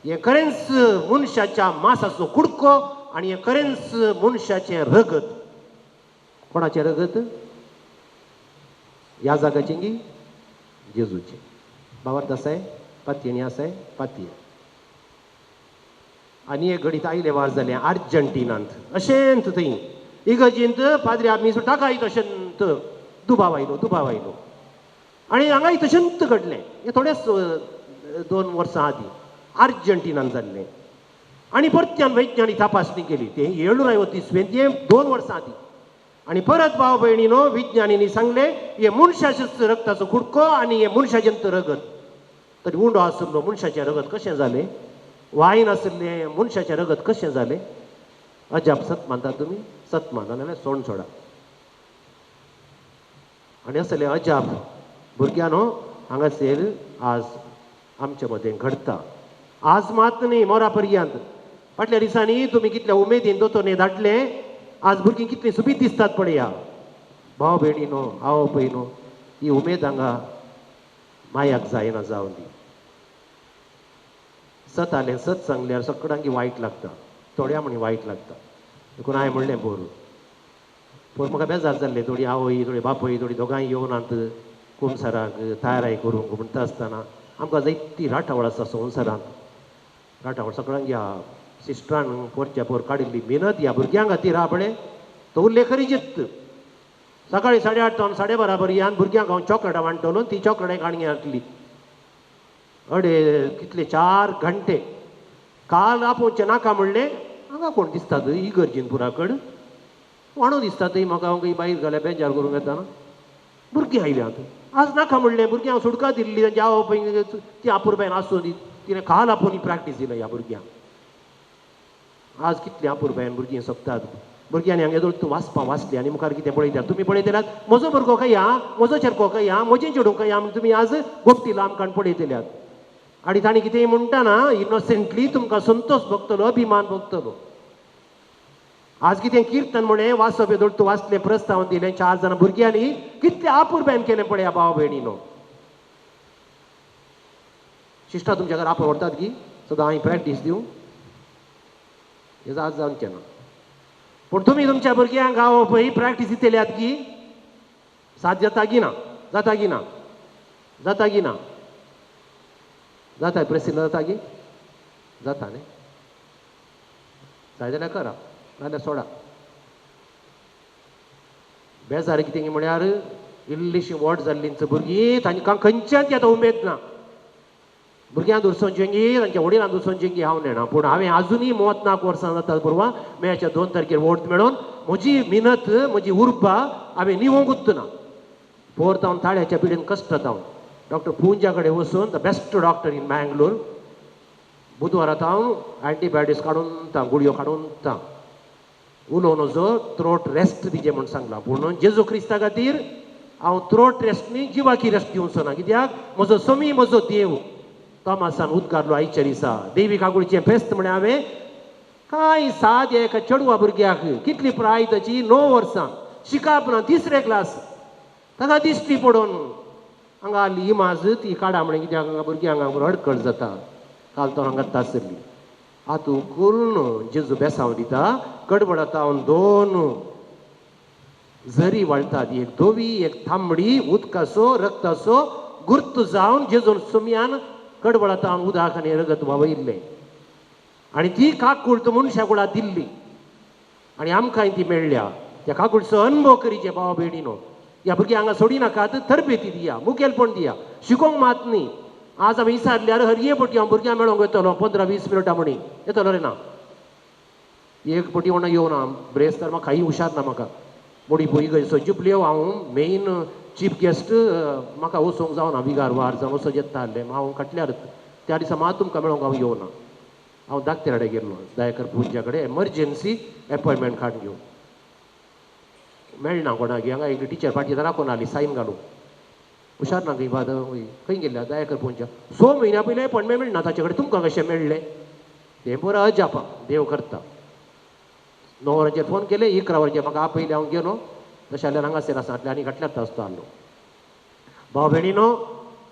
हे खरेंच मनशाच्या मांसाचो कुडको आनी हे खरेंच मनशाचें रगत. कोणाचें रगत? ह्या जागाचें गी जेजूचें. बाबार्थ आसाय पातयेनी आसाय पातये. आनी एक घडीत आयले वार जालें अर्जंटिनांत अशेंत थंय इगर्जेंत पाद्र्या आमी ताका तशेंत दुबाव आयलो आनी हांगाय तशेंत घडलें. हें थोडेच 2 वर्सां आदीं अर्जंटिनान जाल्लें आनी परत्यान वैज्ञानीक तपासणी केली ते 750 इसवेंत तें 2 वर्सां आदीं. आनी परत भाव भयणीनो विज्ञानींनी सांगलें हे मनशाचें रगताचो कुडको आनी हे मनशाचें रगत तरी उंडो आसलो मनशाचें रगत कशें जालें वायन आसलें मनशाचें रगत कशें जालें. अजाप सत मानतात तुमी सत मानना जाल्यार सोड सोडा. आनी असलें अजाप भुरग्यानो हांगासर आज आमचे मदें घडता. आज मात न्ही मोरा पर्यंत. फाटल्या दिसांनी तुमी कितल्या उमेदीन दोतोरने धाडले. आज भुरगीं कितली सुबीत दिसतात पळया. भाव भयणीनो, आवय पयनो, ही उमेद हांगा मायाक जायना जावन दी. सत आलें सत सांगल्यार सगळ्यांक वायट लागता, थोड्या म्हणी वायट लागता. देखून हांवें म्हणलें बरोबर. पूण म्हाका बेजार जाल्लें. थोडी आवय, थोडी बापय, थोडी दोगांय येवनात कुंसाराक तयाराय करूंक. म्हणटा आसतना आमकां जायती राटावळ आसा संवसारांत. राटावळ सगळ्यांक ह्या सिस्टरान पोरच्या पोर काडिल्ली मेहनत ह्या भुरग्यां खातीर आहा पळय तो उरले खरी जित्त. सकाळी 8:30 तो 12:30 पर्यंत भुरग्यांक हांव चॉकलेटां वांटलो. ती चॉकलेट काणगी हाडली. कितले 4 घंटे. काल आपोवचें नाका म्हणलें. हांगा कोण दिसतात इगर्जीन पुराकड वाणो दिसता थंय. म्हाका हांव खंय भायर घाल्या बेजार करूंक येता ना. भुरगीं आयल्यांत. आज नाका म्हणलें. भुरग्यांक सुटका दिल्ली. तांचे आवय बापायन ती आपुरबायन आसूं दी. तिणें काल आपोवन प्रॅक्टीस दिल्या ह्या भुरग्यांक. आज कितली आपुरबायन भुरगीं सोंपतात. भुरग्यांनी हांगे तूं वाचपां वाचली आनी मुखार कितें पळयतात. तुमी पळयतल्यात म्हजो भुरगो खंय या, म्हजो चेडको खंय या, म्हजें चेडूं खंय या म्हण तुमी आज गोपटी लांबकाण पळयतल्यात. आनी तांणी कितेंय म्हणटाना इनोसेंटली तुमकां संतोश भोगतलो, अभिमान भोगतलो. आज कितें किर्तन म्हणे वाचप येदोळ तूं वाचलें, प्रस्तावन दिलें. 4 जाणां भुरग्यांनी कितलें आपुरबायन केलें पळया भाव भयणीनो. शिश्टा तुमच्या घरा आवडटात की सदां हांवें प्रॅक्टीस दिवं हें आज जावचें ना. पूण तुमी तुमच्या भुरग्यांक हांव पळय प्रॅक्टीस दितल्यात की साद जाता की ना, जाता की ना, जाता की ना, जाता प्रसिद्ध जाता की जाता न्ही. जाय जाल्यार करा, नाल्यार सोडा. बेजार कितें म्हळ्यार इल्लीशीं व्हड जाल्लींच भुरगीं तांकां खंयच्याच आतां उमेद ना. भुरग्यां दुरसोन जेंगी तांच्या वडिलां दुरसोन जेंगी हांव नेना. पूण हांवें आजुनूय 39 वर्सां जाता बरोबर मेच्या 2 तारखेर वोट मेळोवन म्हजी मेहनत, म्हजी उर्बा हांवें निवोंकूच ना. फोर्थ हांव ताळ्याच्या पिडेन कश्टात. हांव डॉक्टर पुंजा कडेन वचून the best doctor in Mangalore. बुधवारात हांव एंटीबायोटिक्स काडून ता गुळयो काडून ता उलोवन वचो थ्रोट रेस्ट दिजे म्हूण सांगला. पूण जेजू क्रिस्ता खातीर हांव थ्रोट रेस्ट न्ही जिवाकी रेस्ट दिवचो ना. कित्याक म्हजो समी म्हजो देव तोमासान उद्गारलो आयच्या दिसा. देवी काकुळचें फेस्त म्हळ्यार हांवें कांय साद एका चेडवा भुरग्याक कितली प्राय ताची 9 वर्सां शिकाप ना 3रे क्लास. ताका दिश्टी पडोवन हांगा आली इमाज ती काडा म्हणे. कित्याक हांगा भुरग्यांक हांगा हडकड जाता. काल तो हांगा तासरली. हातूं करून जेजू बेसांव दिता. कडबडात हांव 2 झरी वाळटात. एक धोवी एक तांबडी उदकाचो रक्ताचो गुर्त जावन जेजून सुमयान कडबडात हांव उदक आनी रगत व्हावयल्लें. आनी ती काकूळट मनशा कुळा दिल्ली आनी आमकांय ती मेळ्ळ्या. त्या काकूळचो अनुभव करीचे भाव भयणीनो. ह्या भुरग्यांक हांगा सोडी नाकात. तरबेती दिया, मुखेलपण दिया. शिकोवंक मात न्ही. आज हांवें विचारल्यार हरये पटी हांव भुरग्यांक मेळोंक येतलो 15-20 मिनटां म्हणी. येतलो रे ना. एक पटी म्हणून येवना. ब्रेस्तार म्हाका काही हुशार ना. म्हाका मोडी पळय गयचो जुबल्यो हांव मेन चीफ गेस्ट म्हाका वचोंक जावना. विगार वार जावं वचो येता आहलें. हांव कटल्यार त्या दिसा मात तुमकां मेळोंक हांव येवना. हांव धाकटे कडेन गेल्लो दयाकर पुंजा कडेन एमर्जन्सी एपॉयंटमेंट कार्ड घेवन. मेळना कोणाक. हांगा एक टिचर फाटीं राखून आली सायन घालूंक. हुशार ना खंय बाद खंय गेल्या दयाकर पुंजा. 6 म्हयन्या पयलीं एपॉयंटमेंट मेळना ताचे कडेन. तुमकां कशें मेळ्ळें तें बरो अजापा देव करता. 9 वरांचेर फोन केले 11 वरांचेर म्हाका आपयले. हांव गेलो. तशें जाल्यार हांगासर आसा आनी घातल्यार आसतो आहलो. भाव भयणीनो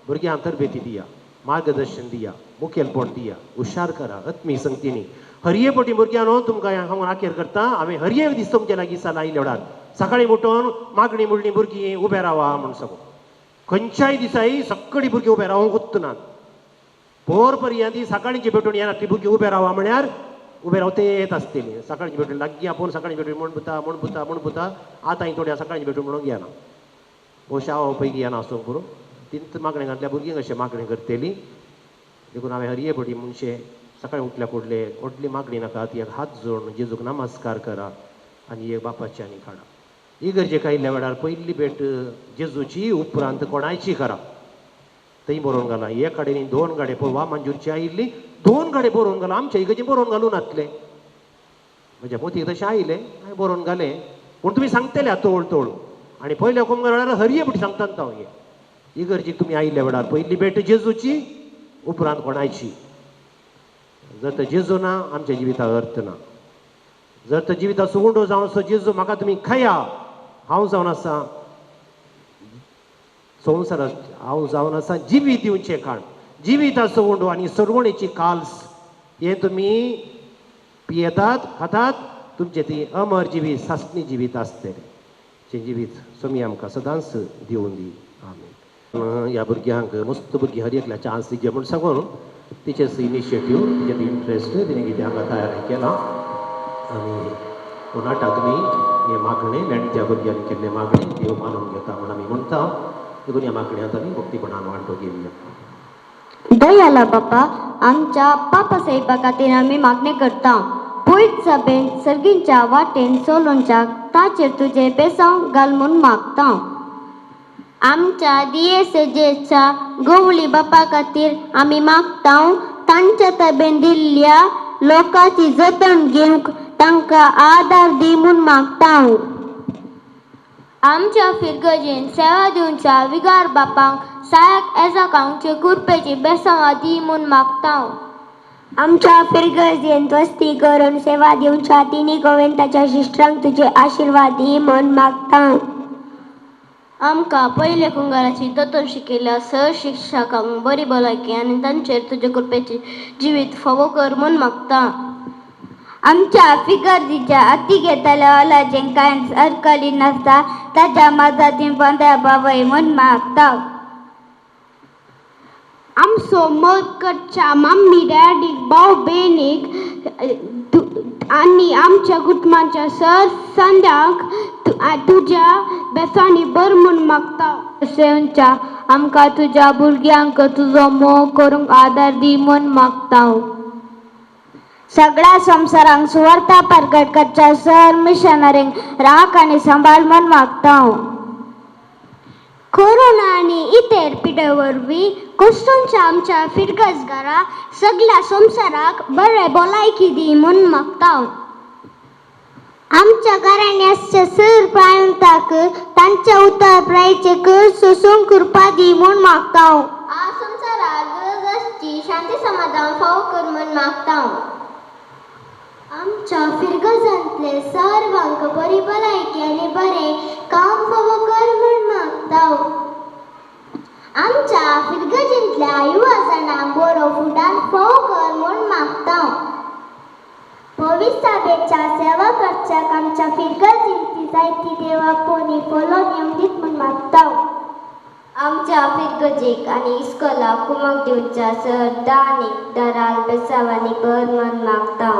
भुरग्यांक तरबेती दिया, मार्गदर्शन दिया, मुखेलपण दिया, हुशार करा आत्मीय संगतींनी. हरये पटी भुरग्यांनो तुमकां हांव आखेर करता. हांवें हरये दीस तुमचे लागीं दिसा लायले वडार सकाळीं उठोवन मागणी म्हणली भुरगीं उबें रावा म्हूण सांगून. खंयच्याय दिसाय सगळीं भुरगीं उबें रावंक उत्तनात. भोर पर्यंत सकाळींची भेटून येनात ती भुरगीं उबें रावा म्हळ्यार उबें रावतेत आसतलीं. सकाळींची भेटून लागीं आपोवन सकाळींची भेटून म्हण पुता आतां थोड्या सकाळींची भेटून म्हणून घेना. भोवशा हांव पळय घेना आसूं करून तींच मागणें घातल्या भुरगीं कशें मागणी करतलीं. देखून हांवें हरये पटी मनशे सकाळीं उठल्या फुडले व्हडली मागणी नाका. ती एक हात जोडून जेजूक नमस्कार करा आनी एक बापाची आनी काडा. इगर्जेक आयिल्ल्या वेळार पयली भेट जेजूची उपरांत कोणायची करा. थंय बरोवन घाला. एक कडेन 2 गाडे पळोवा मंजूरची आयिल्ली 2 गाडे बरोवन घाला. आमच्या इगर्जेक बरोवन घालून नातले. म्हज्या पोतीक तशें आयलें हांवें बरोवन घालें. पूण तुमी सांगतले तोळ तोळ आनी पयल्या कोमगार वेळार हरये पटी सांगतात हांव हे इगर्जेक तुमी आयिल्ल्या वेळार पयली भेट जेजूची उपरांत कोणायची. जर तर जेजू ना आमच्या जिविताक अर्थ ना. जर तर जिविताचो उंडो जावन असो जेजू म्हाका तुमी खाया, हांव जावन आसा संवसारात हांव जावन आसा जिवीत दिवचें खाण, जिविताचो उंडो आनी सरवणेची काल्स हे तुमी पियेतात खातात, तुमचे ती अमर जिवीत सासणी जिवीत आसतलें. चे जिवीत सोमी आमकां सदांच दिवून दी. आमेन. ह्या भुरग्यांक मस्त भुरगीं हर एकल्या चान्स दिवचे म्हूण सांगून टिचर्स इनिशिएटीव तिचे इंट्रस्ट तिणें कितें हांगा तयार केला आनी नाटा तुमी हे मागणे लॅंडच्या भुरग्यांनी केल्ले मागणे देव मानून घेता म्हूण आमी म्हणटा. देखून ह्या मागण्यांत आमी भक्तीपणान वांटो घेवया. दयाला बापा, आमच्या पापा साहेबा खातीर आमी मागणी करता. पयत सभेन सर्गींच्या वाटेन चलोवच्या ताचेर तुजे बेसांव घाल म्हूण मागता. आमच्या दियेसेजेच्या गवळी बापा खातीर आमी मागता. तांच्या ताब्यान दिल्ल्या लोकांची जतन घेवंक तांकां आदार दी म्हूण मागता. आमच्या फिरगजेन सेवा दिवच्या विगार बापांक सायक एजाकांचे कुरपेची बेसांवां दी म्हूण मागता. आमच्या फिरगजेन वस्ती करून सेवा दिवच्या तिनी गोवेंताच्या शिश्टांक तुजे आशिर्वाद दी म्हूण मागता. आमकां पयले कुंगाराची दोतोर शिकयल्या सर शिक्षकांक बरी भलायकी आनी तांचेर तुजे कुरपेची जिवीत फावो कर म्हूण मागता. आमच्या फिगर्जीच्या अति घेतल्या ओलाजें कांय अडकली नासता ताच्या मजतीन पंदरा बाबय म्हूण मागता. आमचो मदकटच्या मम्मी डॅडीक भाव भयणीक आनी आमच्या कुटुंबाच्या सर संद्यांक तुज्या बेसांनी बर म्हूण मागता. सेवच्या आमकां तुज्या भुरग्यांक तुजो मोग करूंक आदार दी म्हूण मागता. सगळ्या संवसारांक सुवार्ता प्रगट करच्या सर मिशनरींक राख आनी सांबाळ म्हूण मागता. कोरोना आनी इतर पिडे वरवीं कुस्टूंच्या आमच्या फिरगजगारा सगळ्या संवसाराक बरे भलायकी दी म्हूण मागता. आमच्या घराण्याच्या सर प्रायंताक तांच्या उतरप्रायेचे कर सोसूंक कृपा दी म्हूण मागता. आ संवसाराक गरज आसची शांती समाधान फावो कर म्हूण मागता. आमच्या फिरगजांतले सर्वांक बरी भलायकी आनी बरे काम फावो कर म्हूण मागता. आमच्या फिरगजींतल्या युवा जाणांक बरो फुडार फावो कर म्हूण मागता. भविष्याच्या सेवा करच्याक आमच्या फिरगजींची जायती देवा पोनी फोलोन येवंक दीत म्हूण मागता. आमच्या फिरगजेक आनी इस्कॉलाक कुमक दिवच्या सर दानीक दराल बेसावांनी बर म्हूण मागता.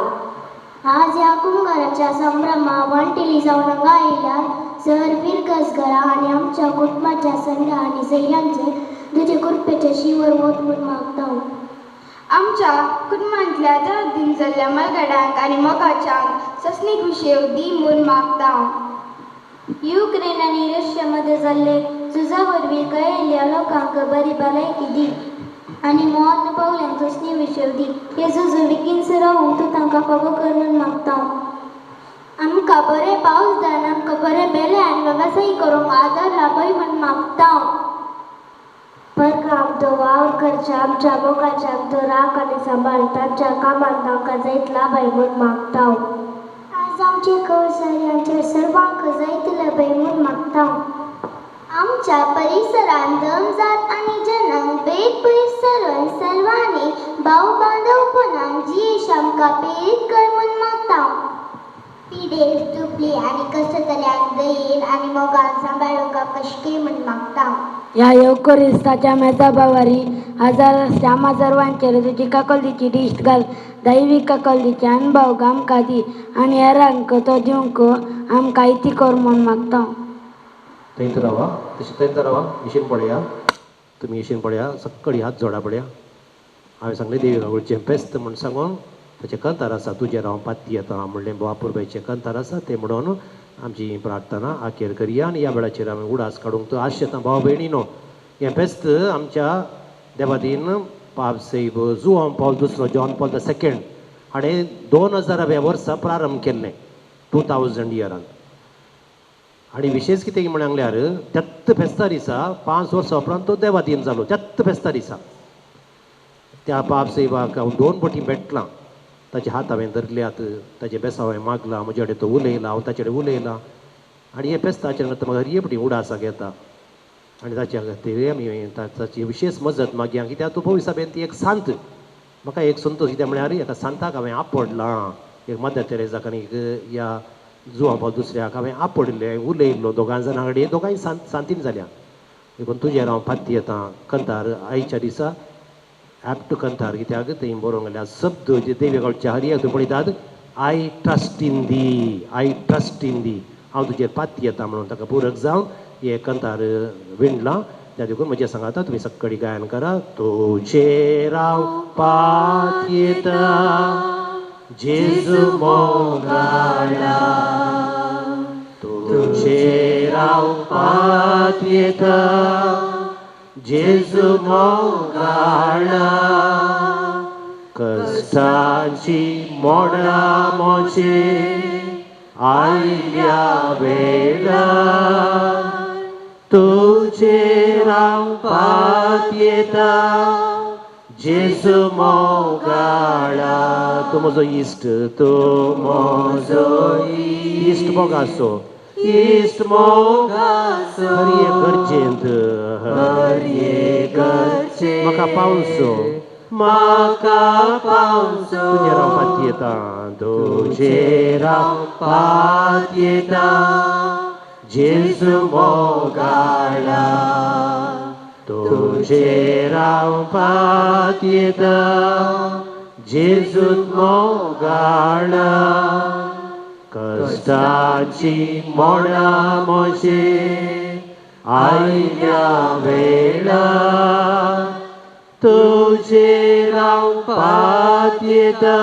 आज ह्या कुंभाराच्या संभ्रमा वंटिली जावन आयल्यार सर फिरगजगरा आनी आमच्या कुटुंबाच्या संध्या आनी सैऱ्यांचे तुजे कुरपेचे शिवर वत म्हूण मागता. आमच्या कुटुंबांतल्या दर्दीन जाल्ल्या मलगड्यांक आनी मोगाच्यांक ससनीक विशेव दी म्हूण मागता. युक्रेन आनी रशिया मध्ये जाल्ले झुजा वरवीं गयेल्ल्या लोकांक बरी भलायकी दी आनी मोहन पावल्यांक ससनी विशेव दी. हे झुजू बेगीन रावूंक तूं तांकां फावो कर म्हूण मागता. आमकां बरे पावस दान आमकां बरे बेले आनी वेवसायी करूंक आदार लाभय म्हूण मागता. परगाम तो वावर करच्या आमच्या मोगाच्या तो राख आनी सांबाळ तांच्या कामान तांकां जायत लाभय म्हूण मागता. आज आमचे कवसाऱ्यांचेर सर्वांक जायत लाभय म्हूण मागता. आमच्या परिसरांत धर्मजात आनी जनांक भेद पयसरून सर्वांनी भाव बांधवपणान जीश आमकां प्रेरीत कर म्हूण मागता. पिडेर चुपली आनी कसो तऱ्याक दयेन आनी मोगान सांबाळूंक आमकां शिकय म्हूण मागता. या येवकोरिस्ताच्या मेजा बावारी हजार आम्हा सर्वांचेर तुजी काकोलीची दिश्ट घाल. दैवीक काकोलीचे अनुभव आमकां दी आनी हेरांक तो दिवंक आमकां इती कर म्हूण मागता. थंयच रावा, तशें थंयच रावा. इशेन पळया, तुमी इशेन पळया, सक्कळी हात जोडा पळया. हांवें सांगलें देवी गांवचें फेस्त म्हूण सांगून ताचें कंतार आसा तुजें राव पाती येता म्हणलें बापूरबाईचें कंतार आसा तें म्हणून आमची प्रार्थना आखेर करया आनी ह्या वेळाचेर आमी उडास काडूंक तो आशेता भाव भयणीनो. हें फेस्त आमच्या देवादीन पाप सैब जुआंव पॉल दुसरो जॉन पॉल II हाणें 2000व्या वर्सा प्रारंभ केल्लें 2000 इयरान. आनी विशेश कितें म्हण सांगल्यार त्यात्त फेस्ता दिसा 5 वर्सां उपरांत तो देवादीन जालो. त्यात्त फेस्ता दिसा त्या पाप सैबाक हांव 2 फावटी भेटलां ताचे हात हांवें धरल्यात, ताचे बेसांव हांवें मागला, म्हजे कडेन तो उलयला, हांव ताचे कडेन उलयलां आनी हे पेस्ताचेर म्हाका रेपटी उडासाक येता आनी ताच्या खातीर आमी ताची विशेष मजत मागया कित्याक तूं पवित्र सभेन ती एक सांत. म्हाका एक संतोश कित्याक म्हळ्यार एका सांताक हांवें आपडलां, एक मदर तेरेसाक आनी ह्या जुवांबा दुसऱ्याक हांवें आपडलें, उलयल्लो दोगां जाणां कडेन, दोगांय सांतीन जाल्या. देखून तुजेर हांव फाती येता. कंतार आयच्या दिसा ॲप्ट कंतार कित्याक थंय बरोवंक गेल्या शब्द जे देवेगांवच्या हरयाक तुमी पळयतात, I trust in thee, I trust in thee, हांव तुजेर फाती येता म्हणून ताका पुरक जावन हे कंतार विणलां. त्या देखून म्हजे सांगाता तुमी सक्कडी गायन करा. तुजेर हांव पात येता जेजू मोगाळा, तुजेर हांव पात येता जेजू मोगाळा, कश्टांची मोडां मोचे आयल्या वेळार, तुजेर हांव पात येता जेजू मोगाळा. तूं म्हजो इश्ट, तूं म्हजो इश्ट मोगाचो, इश्ट मोगाचो, हर एक गरजेंत, हर एक गरजेंत म्हाका पावसो, म्हाका पावसो, तुजेर हांव पात येता, तुजेर हांव पात येता जेजू मोगाळा, तुजेर हांव पात येता जेजू मोगाळा, कश्टाची मोडां मोचे आयल्या वेळार, तुजेर हांव पात येता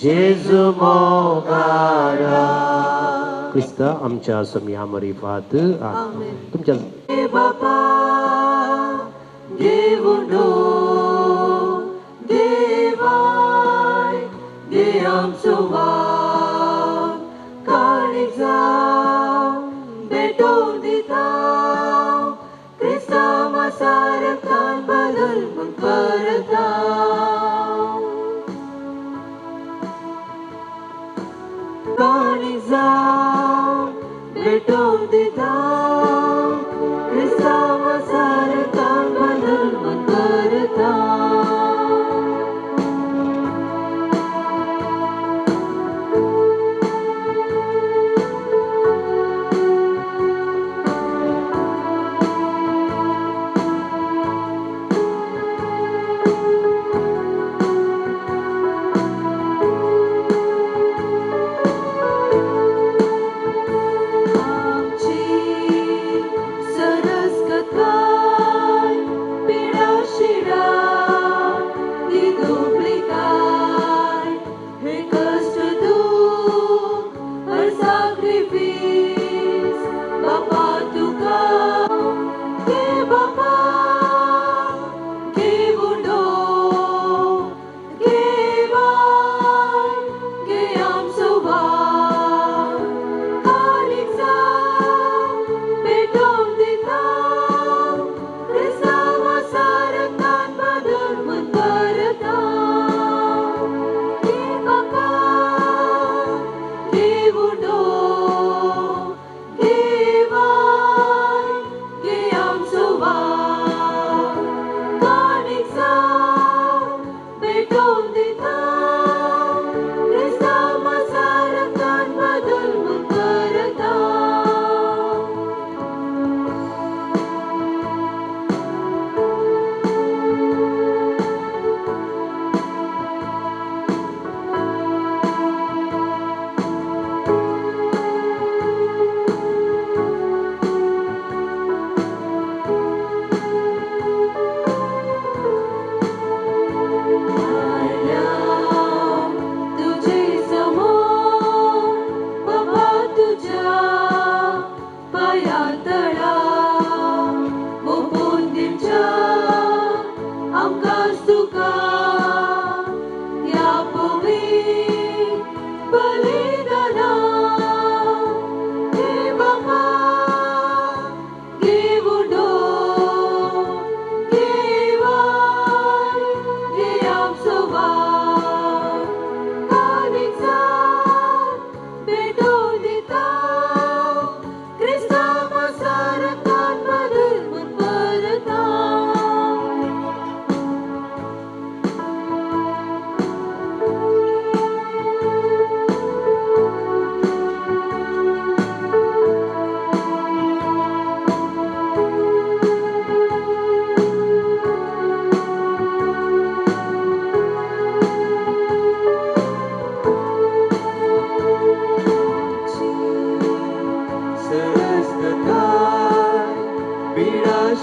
जेजू मोगाळा. क्रिस्ता आमच्या समिया मरिफात तुमच्या बापा देवुंडो देवाय दे आमचो वाग काळीक जावं भेटोवन दिता क्रिस्ता मासार कान बदल म्हूण करता. काळीक जावं भेटोवन दिता क्रिस्ता मासार कान बदल म्हूण करता.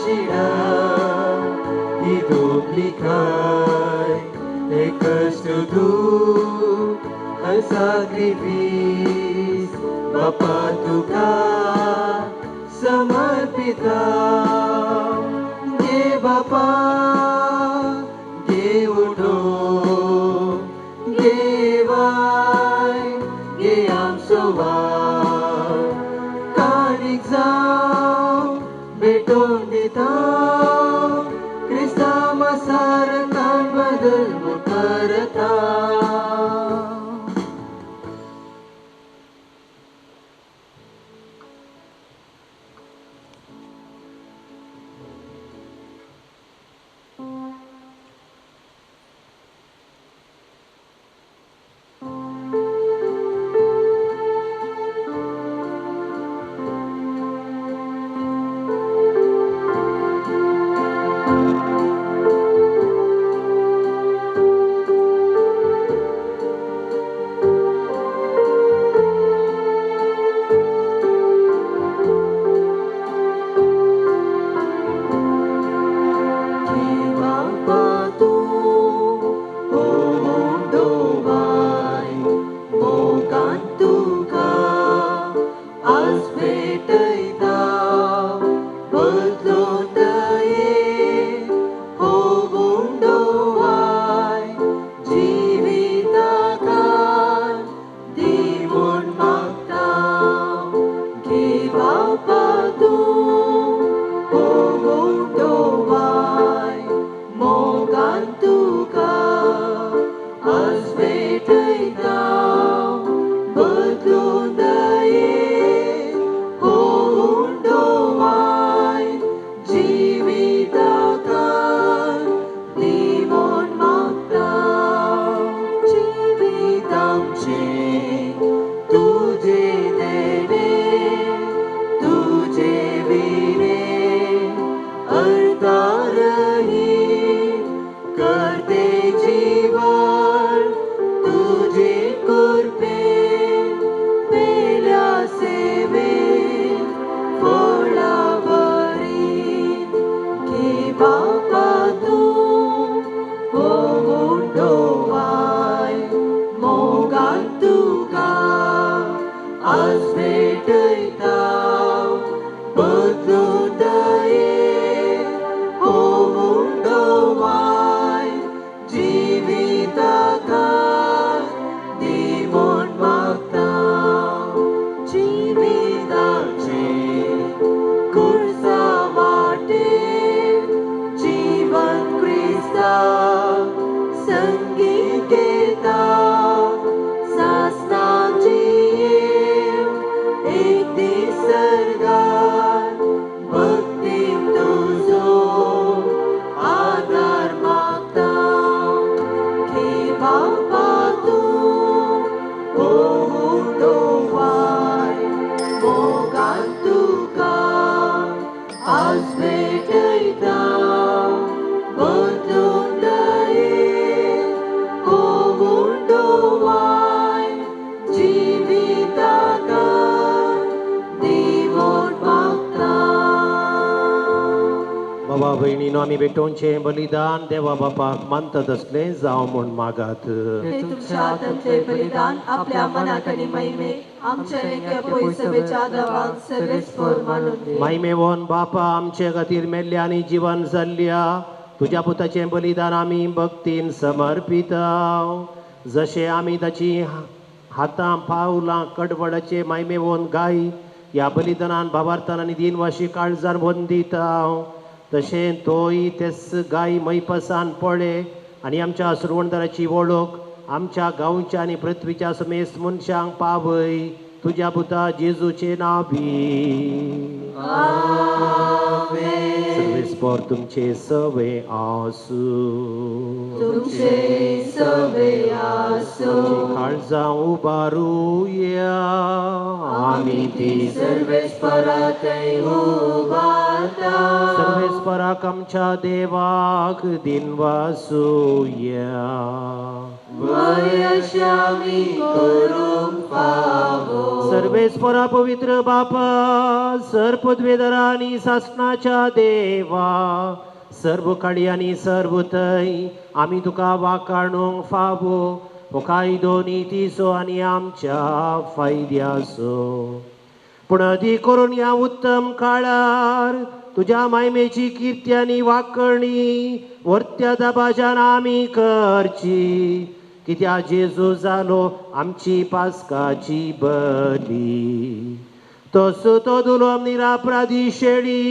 शिडा ही दोपली खाय हे कष्ट दूर हर sacrifice बापा तुका समर्पिता घे बापा घे उठो घे वाय घे आमचो वार काणीक जावं भेटोवन दिता क्रिस्ता मसार काण बदल करता भावा भयणीनो आमी भेटोवचें बलिदान देवा बापाक मानता तसलें जावं म्हूण मागात. हे तुमच्या हातांतले बलिदान आपल्या मनाक आनी महिमेक आमच्या नेक्या पयसवेच्या देवाक सर्वेस्पर मानून घे. महिमेवोन बापा आमचे खातीर मेल्ल्या आनी जिवन जाल्ल्या तुज्या पुताचें बलिदान आमी भक्तीन समर्पिता. जशें आमी ताची हातां पावलां कडवडाचे महिमेवोन गाय ह्या बलिदानान भावार्थान आनी दिनवाशी काळजान वंदिता. तशें तोय तेच गाय मैपसान पळे आनी आमच्या सुरवणदाराची वळख आमच्या गांवच्या आनी पृथ्वीच्या समेस्त मनशांक पावय तुज्या पुता जेजूचे नांवी. सर्वेस्पर तुमचे सवे आसू. तुमचे सवे आसू. काळजां उबारूया आमी ती सर्वेस्परा थंय उबार सर्वेस्पराक आमच्या देवाक दिनवासूया. वयशामी करूंक फावो. सर्वेस्परा पवित्र बापा, सर्पद्वेदरा आनी सासणाच्या देवा, सर्व काळी आनी सर्व थंय आमी तुका वाखाणूंक फावो. हो कायदो नितीचो आनी आमच्या फायद्याचो. पूण अधिक करून ह्या उत्तम काळार तुज्या मायमेची किर्ती आनी वाखणी वर्त्या दबाज्यान आमी करची. कित्याक जेजू जालो आमची पास्काची बली. तसो तो दुलोम निरापराधी शेळी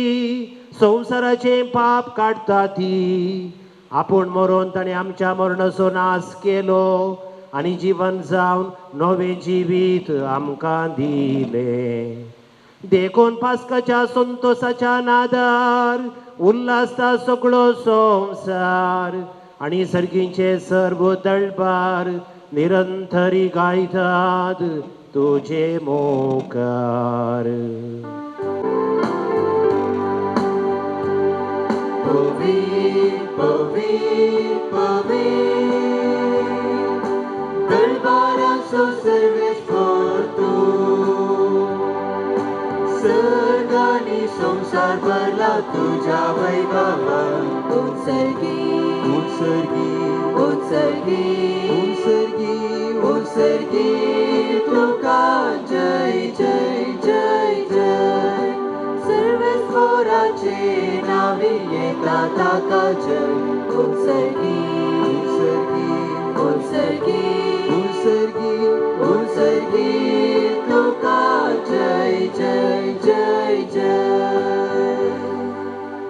संवसाराचे पाप काडटा ती. आपूण मरोन ताणें आमच्या मरणाचो नाश केलो आनी जीवन जावन नवें जिवीत आमकां दिलें. देखून पास्काच्या संतोषाच्या नादार उल्हासता सगळो संवसार आनी सर्गीचे सर्व तळपार निरंतरी गायतात तुझे मोकार. Pavir, pavir, pavir, दरबाराचो सर्वेश करतो. सर्गानी संसार भरला तुझ्या वैभवान. उत्सर्गी, उत्सर्गी, उत्सर्गी, उत्सर्गी, उत्सर्गी तुका जय जय जय जय. सर्वेस्वराचे नावे येता ताका जय. उत्सर्गी, उत्सर्गी, उत्सर्गी, उत्सर्गी, उत्सर्गी तुका जय जय जय जय.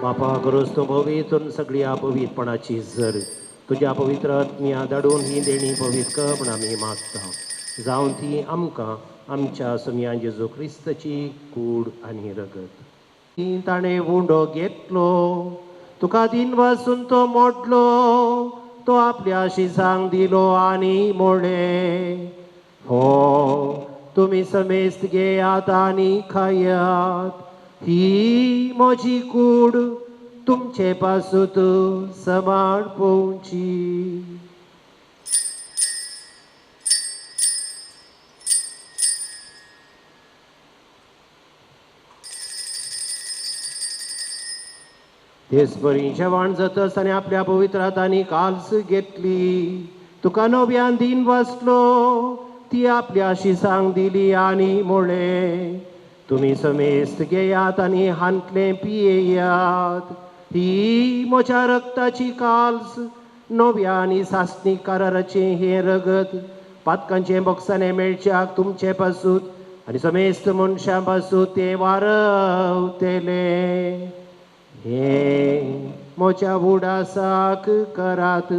बापा गरज तो भोवीतून सगळी अपवित्रपणाची जर तुझ्या पवित्र आत्म्या धाडून ही देणी पवित्र कर म्हण आमी मागता. जावन ती आमकां आमच्या समियान जेजू क्रिस्ताची कूड आनी रगत. ताणें उंडो घेतलो, तुका दिन वासून तो मोडलो, तो आपल्या शिसांक दिलो आनी मोडले. हो तुमी समेस्त घेयात आनी खायात. ही म्हजी कूड तुमचे पासूत समान पोवची. देसभरी जेवण जातस आनी आपल्या पवित्र हातांनी काल्स घेतली. तुका नव्यान दिन वाचलो, ती आपल्या शिसांक दिली आनी मोडले. तुमी समेस्त घेयात आनी हांतले पियेयात. ही म्हज्या रक्ताची काल्स, नव्या आनी सासणीक कराराचे हे रगत पातकांचे बोगसाने मेळच्याक तुमचे पासूत आनी समेस्त मनशां पासूत ते वारवतेले. हे म्हज्या उडासाक करात.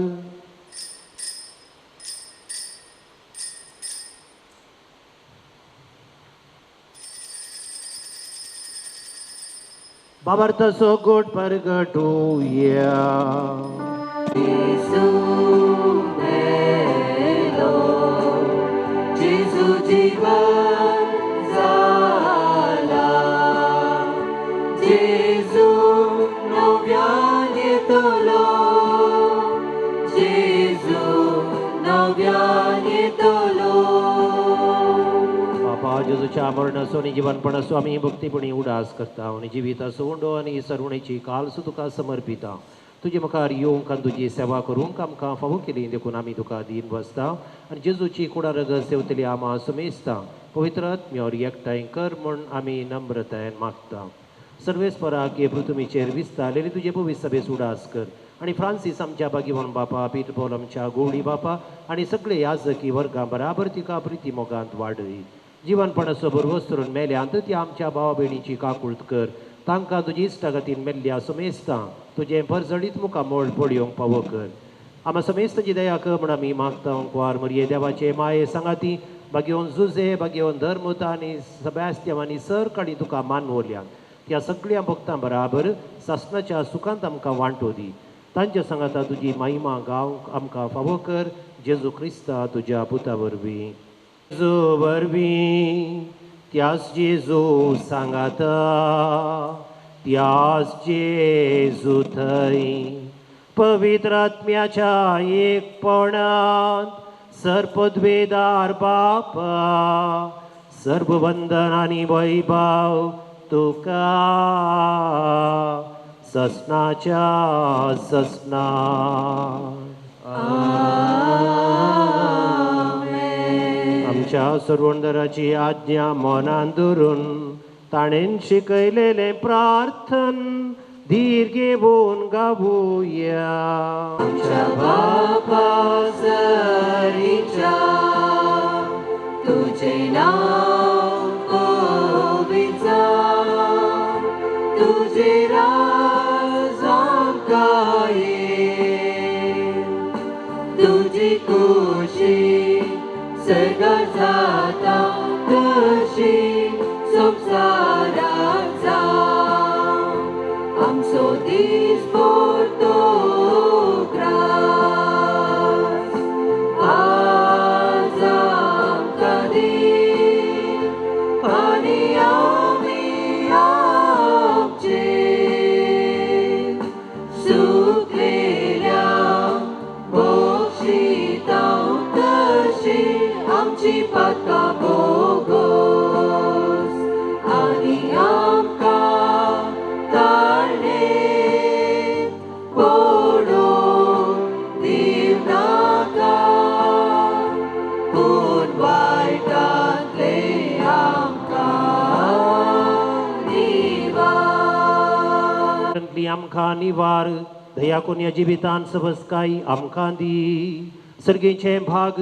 बाबार्थाचो गोड परगटुया. Jesu melo, Jesu जीवन जाला. Jesu नव्यान येतलो, Jesu नव्यान येतलो. बापा जेजूच्या मरणाचो आनी जिवनपणाचो आमी भक्तीपणी उडास करता आनी जिविताचो उंडो आनी सरवणेची काल्स तुका समर्पिता. तुजे मुखार येवंक आनी तुजी सेवा करूंक आमकां फावो केली देखून आमी तुका दीन बसता आनी जेजूची कुडा रगत सेवतली आमा समेस्ता. पवित्र आत्म्यावर एकठांय कर म्हूण आमी नम्रतायेन मागता. सर्वेस्पराक हे पृथ्वीचेर विस्तारलेली तुजे पवित्र सभेस उडास कर आनी फ्रांसीस आमच्या बागीवन बापा, पीटर पौल आमच्या गोवळी बापा आनी सगळे याजकी वर्गां बराबर तिका प्रिती मोगांत वाडय. जीवनपणाचो बरवस करून मेल्यांत ती आमच्या भावा भयणीची काकुळट कर. तांकां तुजी इश्टागतीन मेल्ल्या समेस्तां तुजें भरजडीत मुखार मोड पडयोंक फावो कर. आमी समेस्ताची दया कर म्हण आमी मागता. कुंवार मरिये देवाचे माये सांगाती बागेवन जुजे बागेवन धर्मता आनी सब्यास्त्याव आनी सर काडी तुका मानवल्यान त्या सगळ्या भक्तां बराबर सासणाच्या सुखांत आमकां वांटो दी. तांच्या सांगाता तुजी महिमा गावंक आमकां फावो कर. जेजू क्रिस्ता तुज्या पुता वरवीं. जेजू वरवीं त्याच जेजू सांगाता त्याच जेजू थंय पवित्र आत्म्याच्या एकपणांत सर्पद्वेदार बापा सर्व वंदन आनी वैभव तुका ससनाच्या ससना आमच्या सर्वोंदराची आज्ञा मनान धरून ताणेन शिकयलेले प्रार्थन धीर घेवन गावुया. आमच्या बापा सरीच्या तुझे नाव पवित्र जावं, तुझे राज आमकां येवं, तुझी खुशी सगळ्यात जाता तशी संवसारांत जावं. आमचो दिसभर तो ग्रास आज आमकां दी आनी आमी आमचे सुकलेल्या बक्षितां तशी आमची पातकां भोगोस आनी आमकां तारणे पडून दिव नाका पूण वायटांतले आमकां निवार. आमकां निवार दया कोन या जिवितान सबसकाई आमकां दी. सर्गेचे भाग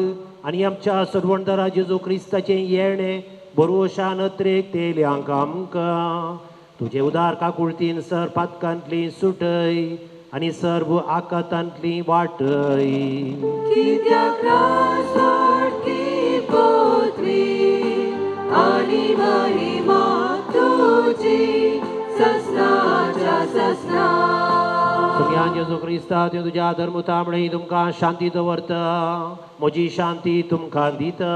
आनी आमच्या सर्वंतरा जेजू क्रिस्ताचें येणे बरोशान नत्रेक तेल्यांक आमकां तुझे उदार काकुळतीन सर पातकांतली सुटय आनी सर्व आकातांतली वाटय. कित्याक रासवडकी पृथ्वी आनी महिमा तुजी ससनाच्या ससना. सगळ्या जेजू क्रिस्ता ते तुज्या धर्मतामणे तुमकां शांती दवरता. म्हजी शांती तुमकां दिता.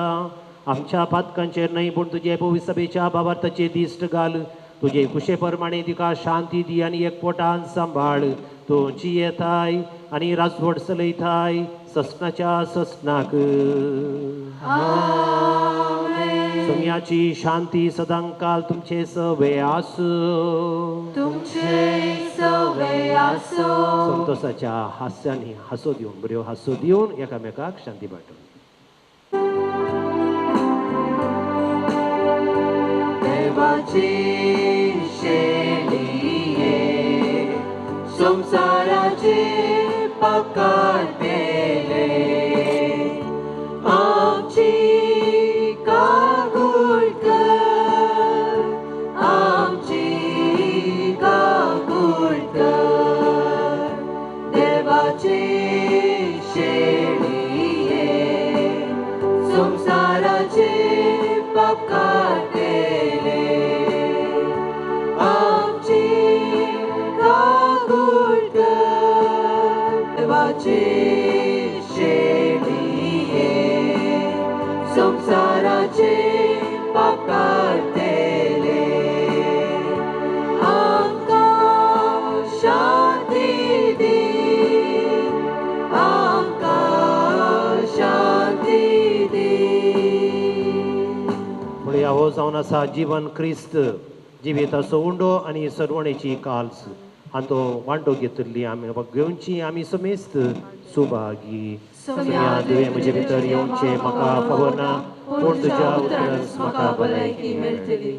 आमच्या पातकांचेर न्हय पूण तुजे पवित्र सभेच्या भावार्थाचे दिश्ट घाल. तुजे कुशे प्रमाणे तिका शांती दी आनी एकपोटान सांबाळ. तूं जियेताय आनी राजवट चलयताय ससनाच्या ससनाक. सोम्याची शांती सदांकाल तुमचे सवे आसूं. तुमचे सवे आसूं. संतोषाच्या हास्यांनी हांसो दिवन बऱ्यो हांसो दिवन एकामेकाक शांती वांटून. देवाची शेणिये संसाराचे पाकार पेले आमची कागूळ कर, आमची कागूळ कर. देवाची शेणिये संसाराचे पाकार संसाराचे पाप काढतेले आमकां शांती दी, आमकां शांती दी. म्हणून हो जावन आसा जीवन क्रिस्त जिविताचो उंडो आनी सरवणेची काल्स आनी तो वांटो घेतली आमी घेवची आमी समेस्त सुभागी. सगळ्या दुये म्हजे भितर येवचे म्हाका खबर ना पूण तुज्या उतरांस म्हाका भलायकी मेळटली.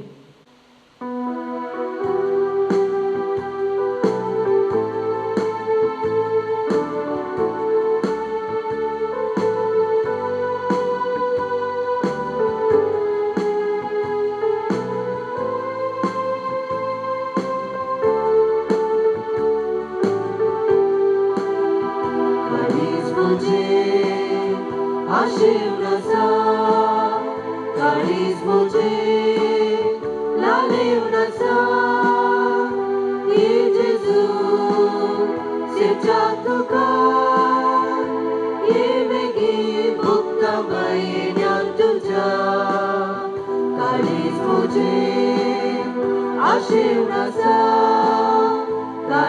Ashim Rasa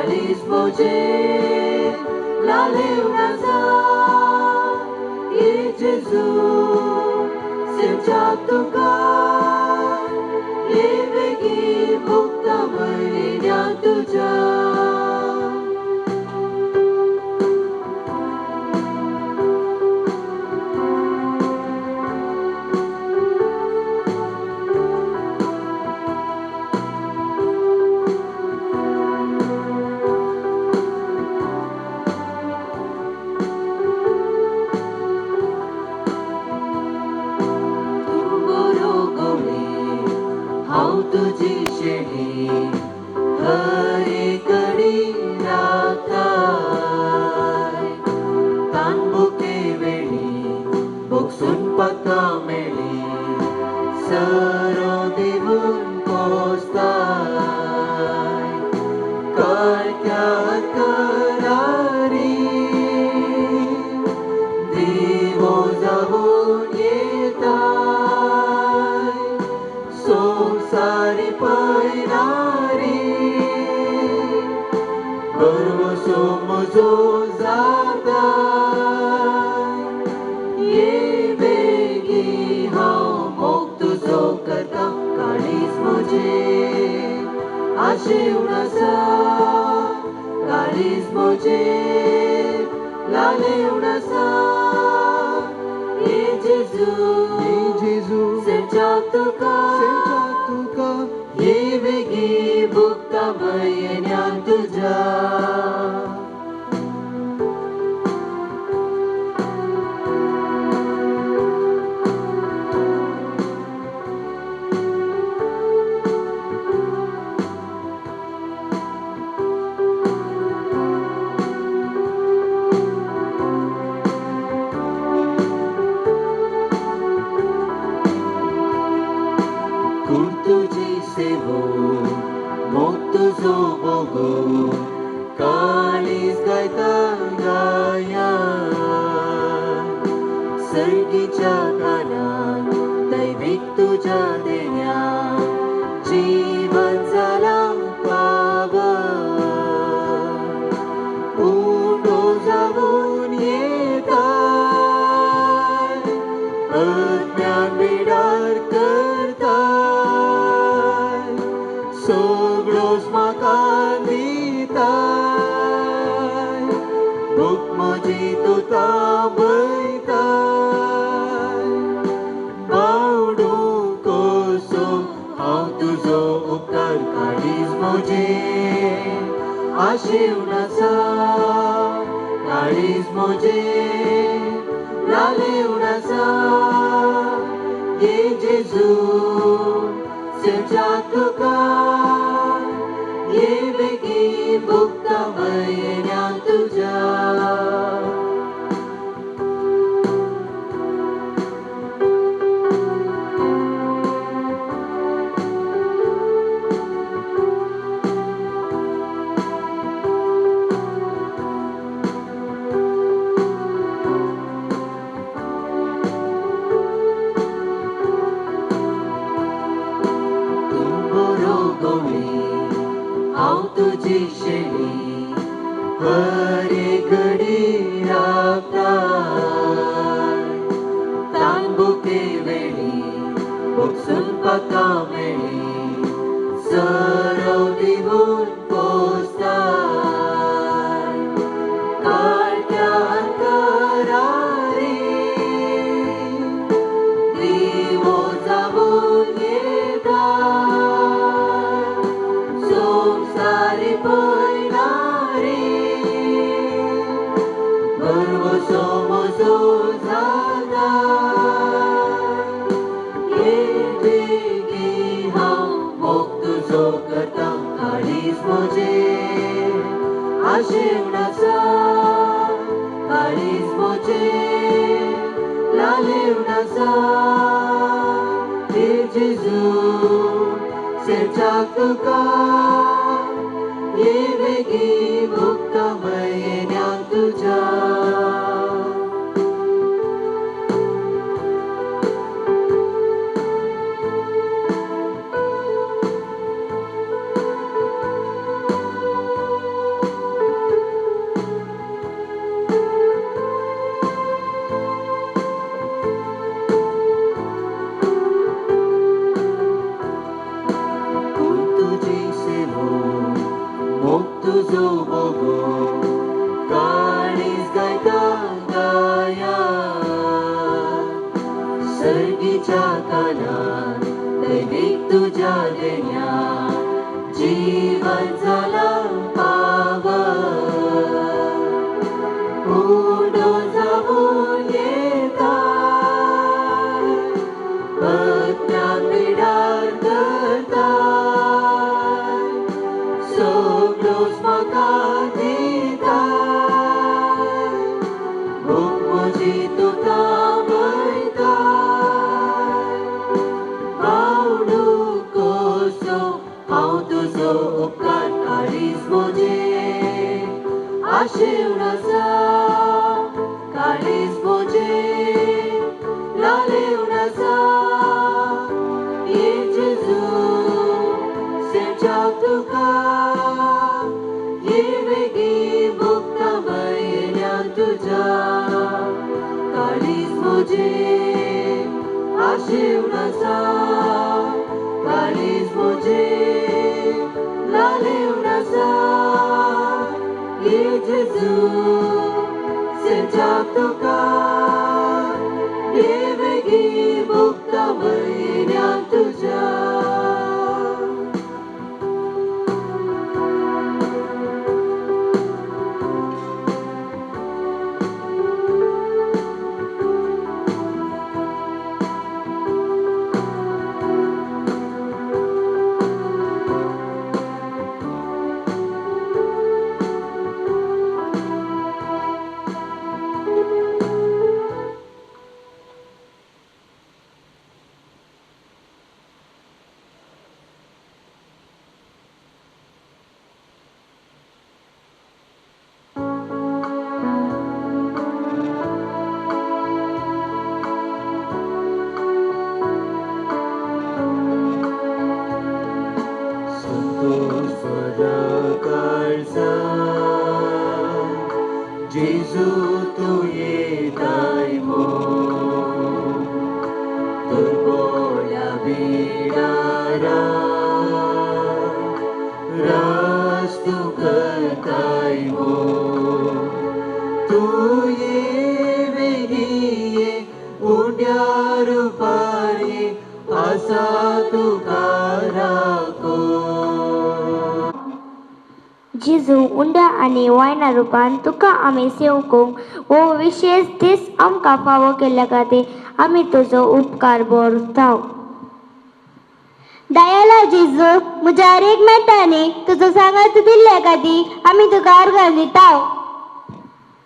काळीज मोजे लाले उडासा ये जेजू सेवच्या तुका ये वेगी मुक्ता महिन्या तुझ्या तुझी शेणी हरी कडी राखताय तानबुके वेळी बोगसून पक्का मेळी सरो दिवून पोचताय कळक्या करारी दिवो जाऊन येताय संसारी पैनारी गर्व सोमजो जाता ये बेगी हांव मोग तुजो करता काळीज म्हजे आशेव आसा काळीज म्हजे लालेव आसा ये जेजू सेवच्या तुका ये वेगी मुक्ता महिन्या तुझ्या तुझी सेवो मोग तुझो बोगो काळीज गायता गाया सर्गीच्या कानात दैविक तुझ्या देण्या जीवन जाला पावा उंडो जाऊन येता अज्ञान बिडार करता सगळोच म्हाका दिताय भूक म्हजी तूं तांबयताय बावडूं कसो हांव तुजो उपकार काळीज म्हजे आशेव आसा काळीज म्हजे लालेव आसा ये जेजू सेवच्या तुका ये वेगी मुक्ता महिन्या तुझ्या हांव तुझी शेणी हरी घडी राखताय तानबुके वेळी बोगसून पक्का मेळी सरव दिवून पोचताय काळक्या करारी दिवो जाऊन येताय संसारी पैनारी गर्व सोमजो जाता ये बेगी हांव मोग तुजो करता काळीज म्हजे आशेव आसा काळीज म्हजे लालेव आसा हे जेजू सेवच्या तुका ये वेगी मुक्ता महिन्या तुझ्या मोग तुजो भोगूंक काळीज गायता गाया सर्गीच्या कानात दैवीक तुझ्या देण्यात जीवन झाला पावन उडो जाऊन येता पत्न्याक पिडार करता सगळोच म्हाका दिता भूक म्हजी तूं थांबयता बावडू कसो हांव तुजो उपकार काळीज म्हजे आशिवण आसा काळीज म्हजे लालिवण आसा ये जेजू सेवच्याक तुका ये वेगी मुक्ता मैल्यान तुज्या काळीज म्हजे आशिवण आसा काळीज म्हजे लालिवण आसा ये जेजू सेवच्याक तुका ये वेगी मुक्ता मैल्यान तुज्या जेजू तू येताय मो दुर्बोळ्या बिडारा रास तू करताय मो तू ये वेगी ये उड्या रुपारी आसा तुका राखो जेजू उंड्या आनी वायना रुपान तुका आमी सेवकूंक वो विशेष दीस आमकां फावो केल्ल्या खातीर आमी तुजो उपकार बोरतांव. दयाला जेजू म्हज्या हरेक मेटांनी तुजो सांगात दिल्ल्या खातीर आमी तुका अर्घां दिताव.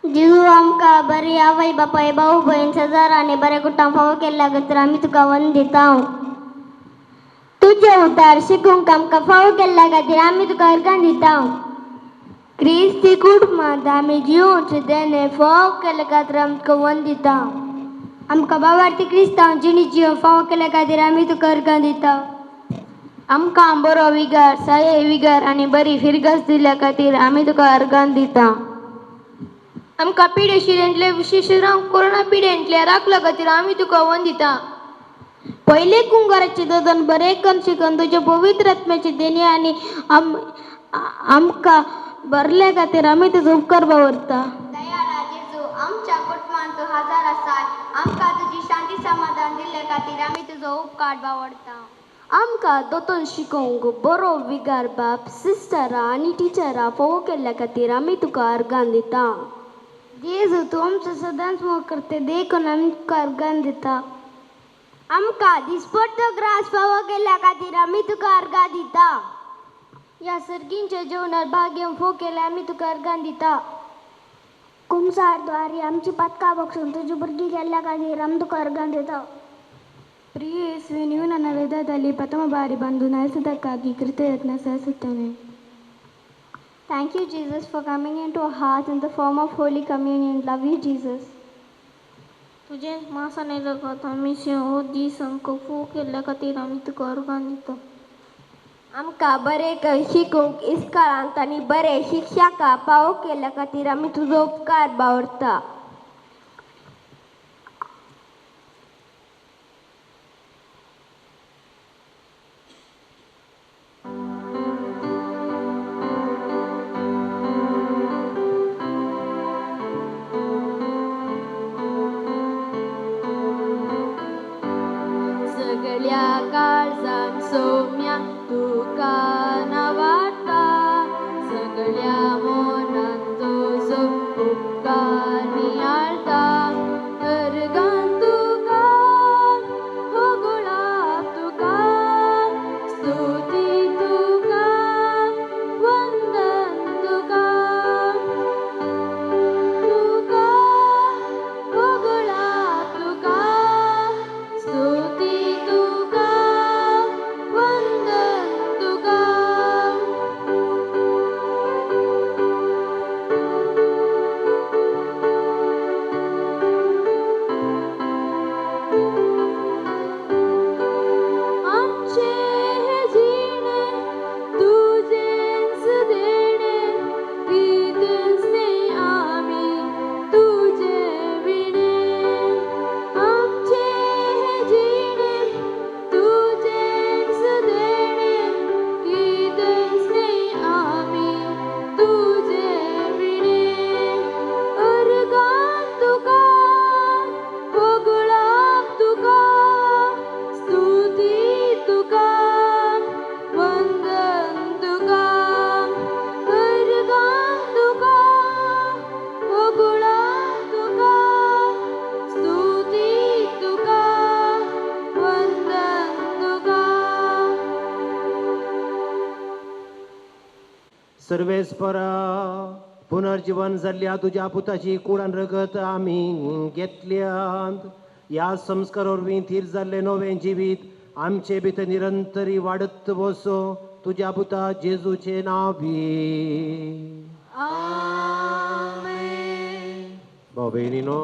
जेजू आमकां बरी आवय बापाय भाऊ भयण शेजार आनी बरें कुटुंब फावो केल्ल्या खातीर आमी तुका वंद दिताव. तुजे उतार शिकूंक आमकां फावो केल्ल्या खातीर आमी तुका अर्घां दिताव. क्रिस्ती कुटुंबांत आमी जिवोवचे तेणे फावो केल्ल्या खातीर आमी तुका वंद दिताव. आमकां बाबार्थी क्रिस्तांव जिणी जिवन फावो केल्ल्या खातीर आमी तुका अर्घां दिताव. आमकां बरो विगार साये विगार आनी बरी फिरगस दिल्ल्या खातीर आमी तुका अर्घां दिता. आमकां पिडेशिरेंतले विशेशराव कोरोना पिडेंतले राखल्या खातीर आमी तुका वंद दिता. पयले कुंगाराचे ददन बरें करून शिकून तुज्या पवित्र आत्म्याची देणी आनी आमकां भरल्या खातीर आमी तुजो उपकार बावरता. दयाळा जेजू आमच्या कुटुंबांत तूं हजार आसाय आमकां तुजी शांती समाधान दिल्ल्या खातीर आमी तुजो उपकार बावरता. आमकां दोतोन शिकोवंक बरो विगार बाप सिस्टरां आनी टिचरां फावो केल्ल्या खातीर आमी तुका अर्घां दिता. जेजू तूं आमचो सदांच मोग करते देखून आमी तुका अर्घां दिता. आमकां दिसपट्टो ग्रास फावो केल्ल्या खातीर आमी तुका अर्घां दिता. ह्या सर्गींच्या जेवणात भाग घेवन फोव केल्या आमी तुका अर्घां दिता. कुमसार द्वारी आमची पातकां बक्षून तुजी भुरगीं केल्ल्या खातीर आमी तुका अर्घां दिता. प्रिय येसुवे नीव ನನ್ನ ವೇದದಲ್ಲಿ ಪ್ರಥಮ ಬಾರಿ ಬಂದು ನೆಲೆಸಿದ್ದಕ್ಕಾಗಿ ಕೃತಜ್ಞತೆ ಸಲ್ಲಿಸುತ್ತೇನೆ. Thank you, Jesus, for coming into our hearts in the form of Holy Communion. Love you, Jesus. तुझे मासाने लगत आमी शेव दी संकफू केल्ल्या खातीर आमी तुका अर्घां दिता. आमकां बरें शिकूंक इस्कारांत आनी बरें शिक्षकां फावो केल्ल्या खातीर आमी तुजो उपकार बावरता. आपल्या मोनात तुझो उपकार नियाळता अर्गान तुका होगुळाप तुका स्तुती तुका वंदन तुका तुका होगुळाप तुका स्तुती तुका वंदन तुका आमचे हे जिणे तुझेच देणे कितेंच नाही आमी तुझे विणे आमचे हे जिणे तुझेच देणे कितेंच नाही आमी तुझे विणे अर्गान तुका होगुळाप तुका स्तुती तुका वंदन तुका अर्गान तुका होगुळाप तुका स्तुती तुका वंदन तुका सर्वेस्परा पुनर्जीवन जाल्ल्या तुज्या पुताची कुळान रगत आमी घेतल्यात ह्या संस्कार वरवीं थीर जाल्ले नवें जिवीत आमचे भितर निरंतरी वाडत वचो तुज्या पुता जेजूचे नांवी भाव भयणीनो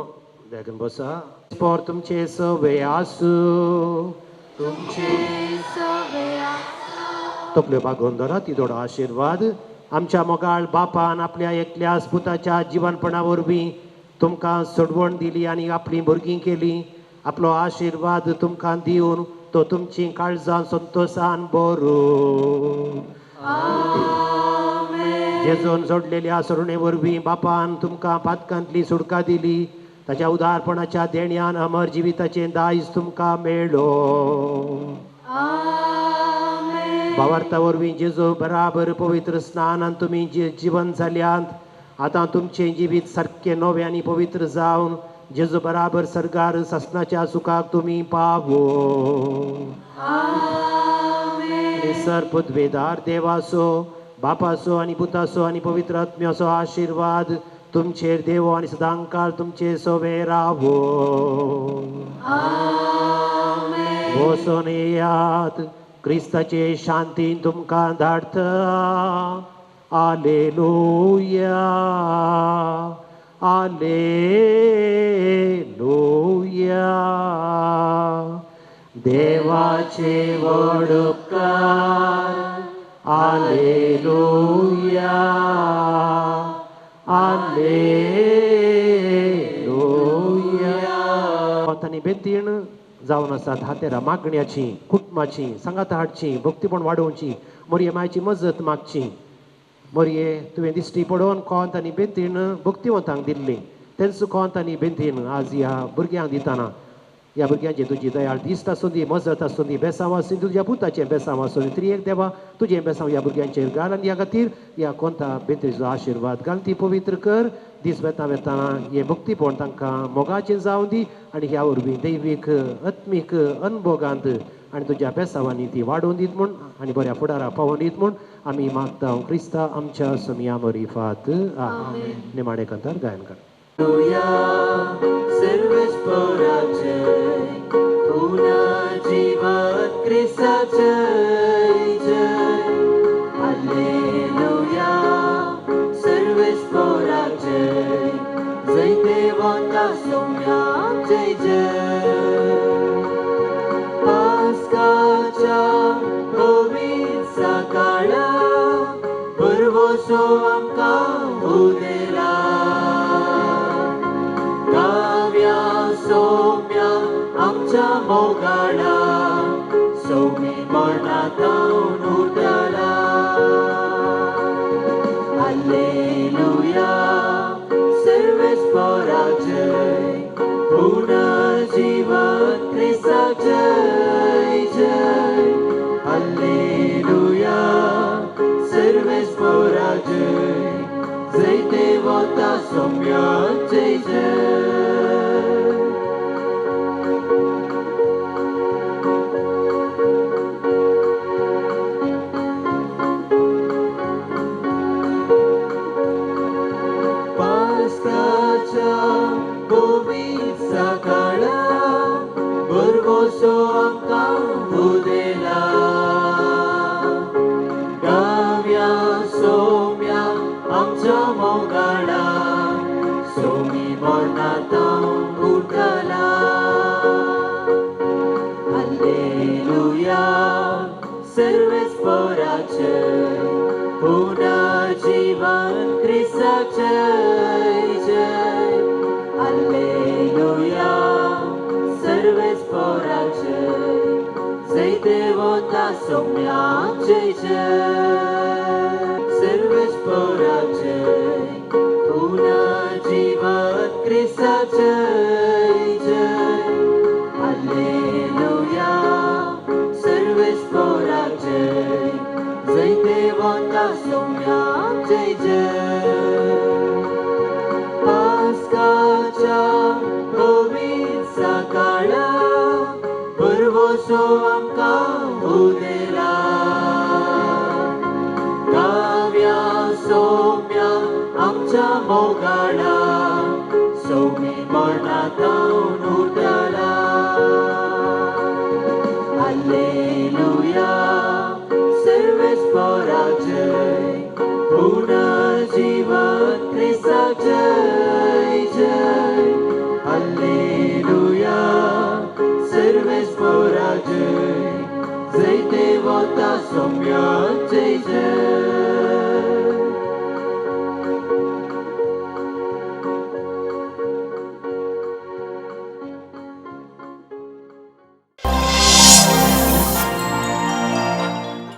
देखून बसा स्पोर तुमचे सवे आसूं तुमचे सगळ्या तकल्यो बागोवन धरा ती थोडो आशिर्वाद आमच्या मोगाळ बापान आपल्या एकल्याच पुताच्या जिवनपणा वरवीं तुमकां सोडवण दिली आनी आपली भुरगीं केली आपलो आशिर्वाद तुमकां दिवन तो तुमची काळजां संतोषान भरू जेजून जोडलेल्या सरुणे वरवीं बापान तुमकां पातकांतली सुडका दिली ताच्या उदारपणाच्या देण्यान अमर जिविताचें दायज तुमकां मेळ्ळो भावार्था वरवीं जेजू बराबर पवित्र स्नानान तुमी जीवन जाल्यांत आतां तुमचें जिवीत सारकें नवें आनी पवित्र जावन जेजू बराबर सर्गार ससनाच्या सुखाक तुमी पावो निसर पदवेदार देवाचो बापाचो आनी पुताचो आनी पवित्र आत्म्याचो आशिर्वाद तुमचेर देवो आनी सदांकाळ तुमचे सोबे रावो वचून येयात क्रिस्ताचे शांतीन तुमकां धाडटा आलेलुया आलेलुया देवाचे व्हड उपकार आलेलुया आलेलुया तांणी बेतीण जावन आसात हातेरा मागण्याची कुटुंबाची सांगात हाडची भक्तीपण वाडोवची मोरये मायची मजत मागची मोरये तुवें दिश्टी पडोवन कोंत आनी बेतीण भक्तिवंतांक दिल्ली तेंच कोंत आनी बेतीण आज ह्या भुरग्यांक दिताना ह्या भुरग्यांची तुजी दयाळ दिश्ट आसूं दी मजत आसूं दी बेसांव आसूं दी तुज्या पुताचें बेसांव आसूं दी तरी एक देवा तुजें बेसांव ह्या भुरग्यांचेर घाल आनी ह्या खातीर ह्या कोंता बेतीचो आशिर्वाद घाल ती पवित्र कर दीस वेता वेताना हे भक्तीपण तांकां मोगाचें जावं दी आनी ह्या वरवीं दैवीक आत्मीक अनुभोगांत आनी तुज्या बेसांवांनी ती वाडोवन दीत म्हूण आनी बऱ्या फुडारा पावोवन दीत म्हूण आमी मागता क्रिस्ता आमच्या समिया मरिफात निमाणे कंतार गायन कर सर्वेस्पराचे पुनर्जीवन क्रिस्ताचे जय हालेलुया सर्वेस्पराचे जय देवांता सोम्याचे जय पास्काच्या पवित्र सकाळा परवसो आमकां उदेला सौम्या आमच्या मोगाळा सौमी मनातावन उठला हालेलुया सर्वेस्पराचे पुनर्जीवन क्रिस्ताचे जय हालेलुया सर्वेस्पराचे जैते वता सौम्या जय जय पास्काच्या पवित्र काळा बरवसो आमकां उदेला गाव्या सोम्या आमच्या मोगाडा सोमी मरणांतून उठला हालेलुया सर्वेस्पराचे पुन्हा जीवन ख्रिस्ताचे जय हालेलुया सर्वेस्पराचे जैते वता सौम्या जय जय सर्वेस्पराचे पुन्हा जीवन ख्रिस्ताचे जय हालेलुया सर्वेस्पराचे जैते वता सौम्या जय जय पास्काच्या पवित्र काळा बरवसो आमकां उदेला गाव्या सोम्या आमच्या मोगाडा सोमी मरणांतून उठला हालेलुया सर्वेस्पराचे पुन्हा जीवन ख्रिस्ताचे जय हालेलुया सर्वेस्पराचे जैते वता सौम्या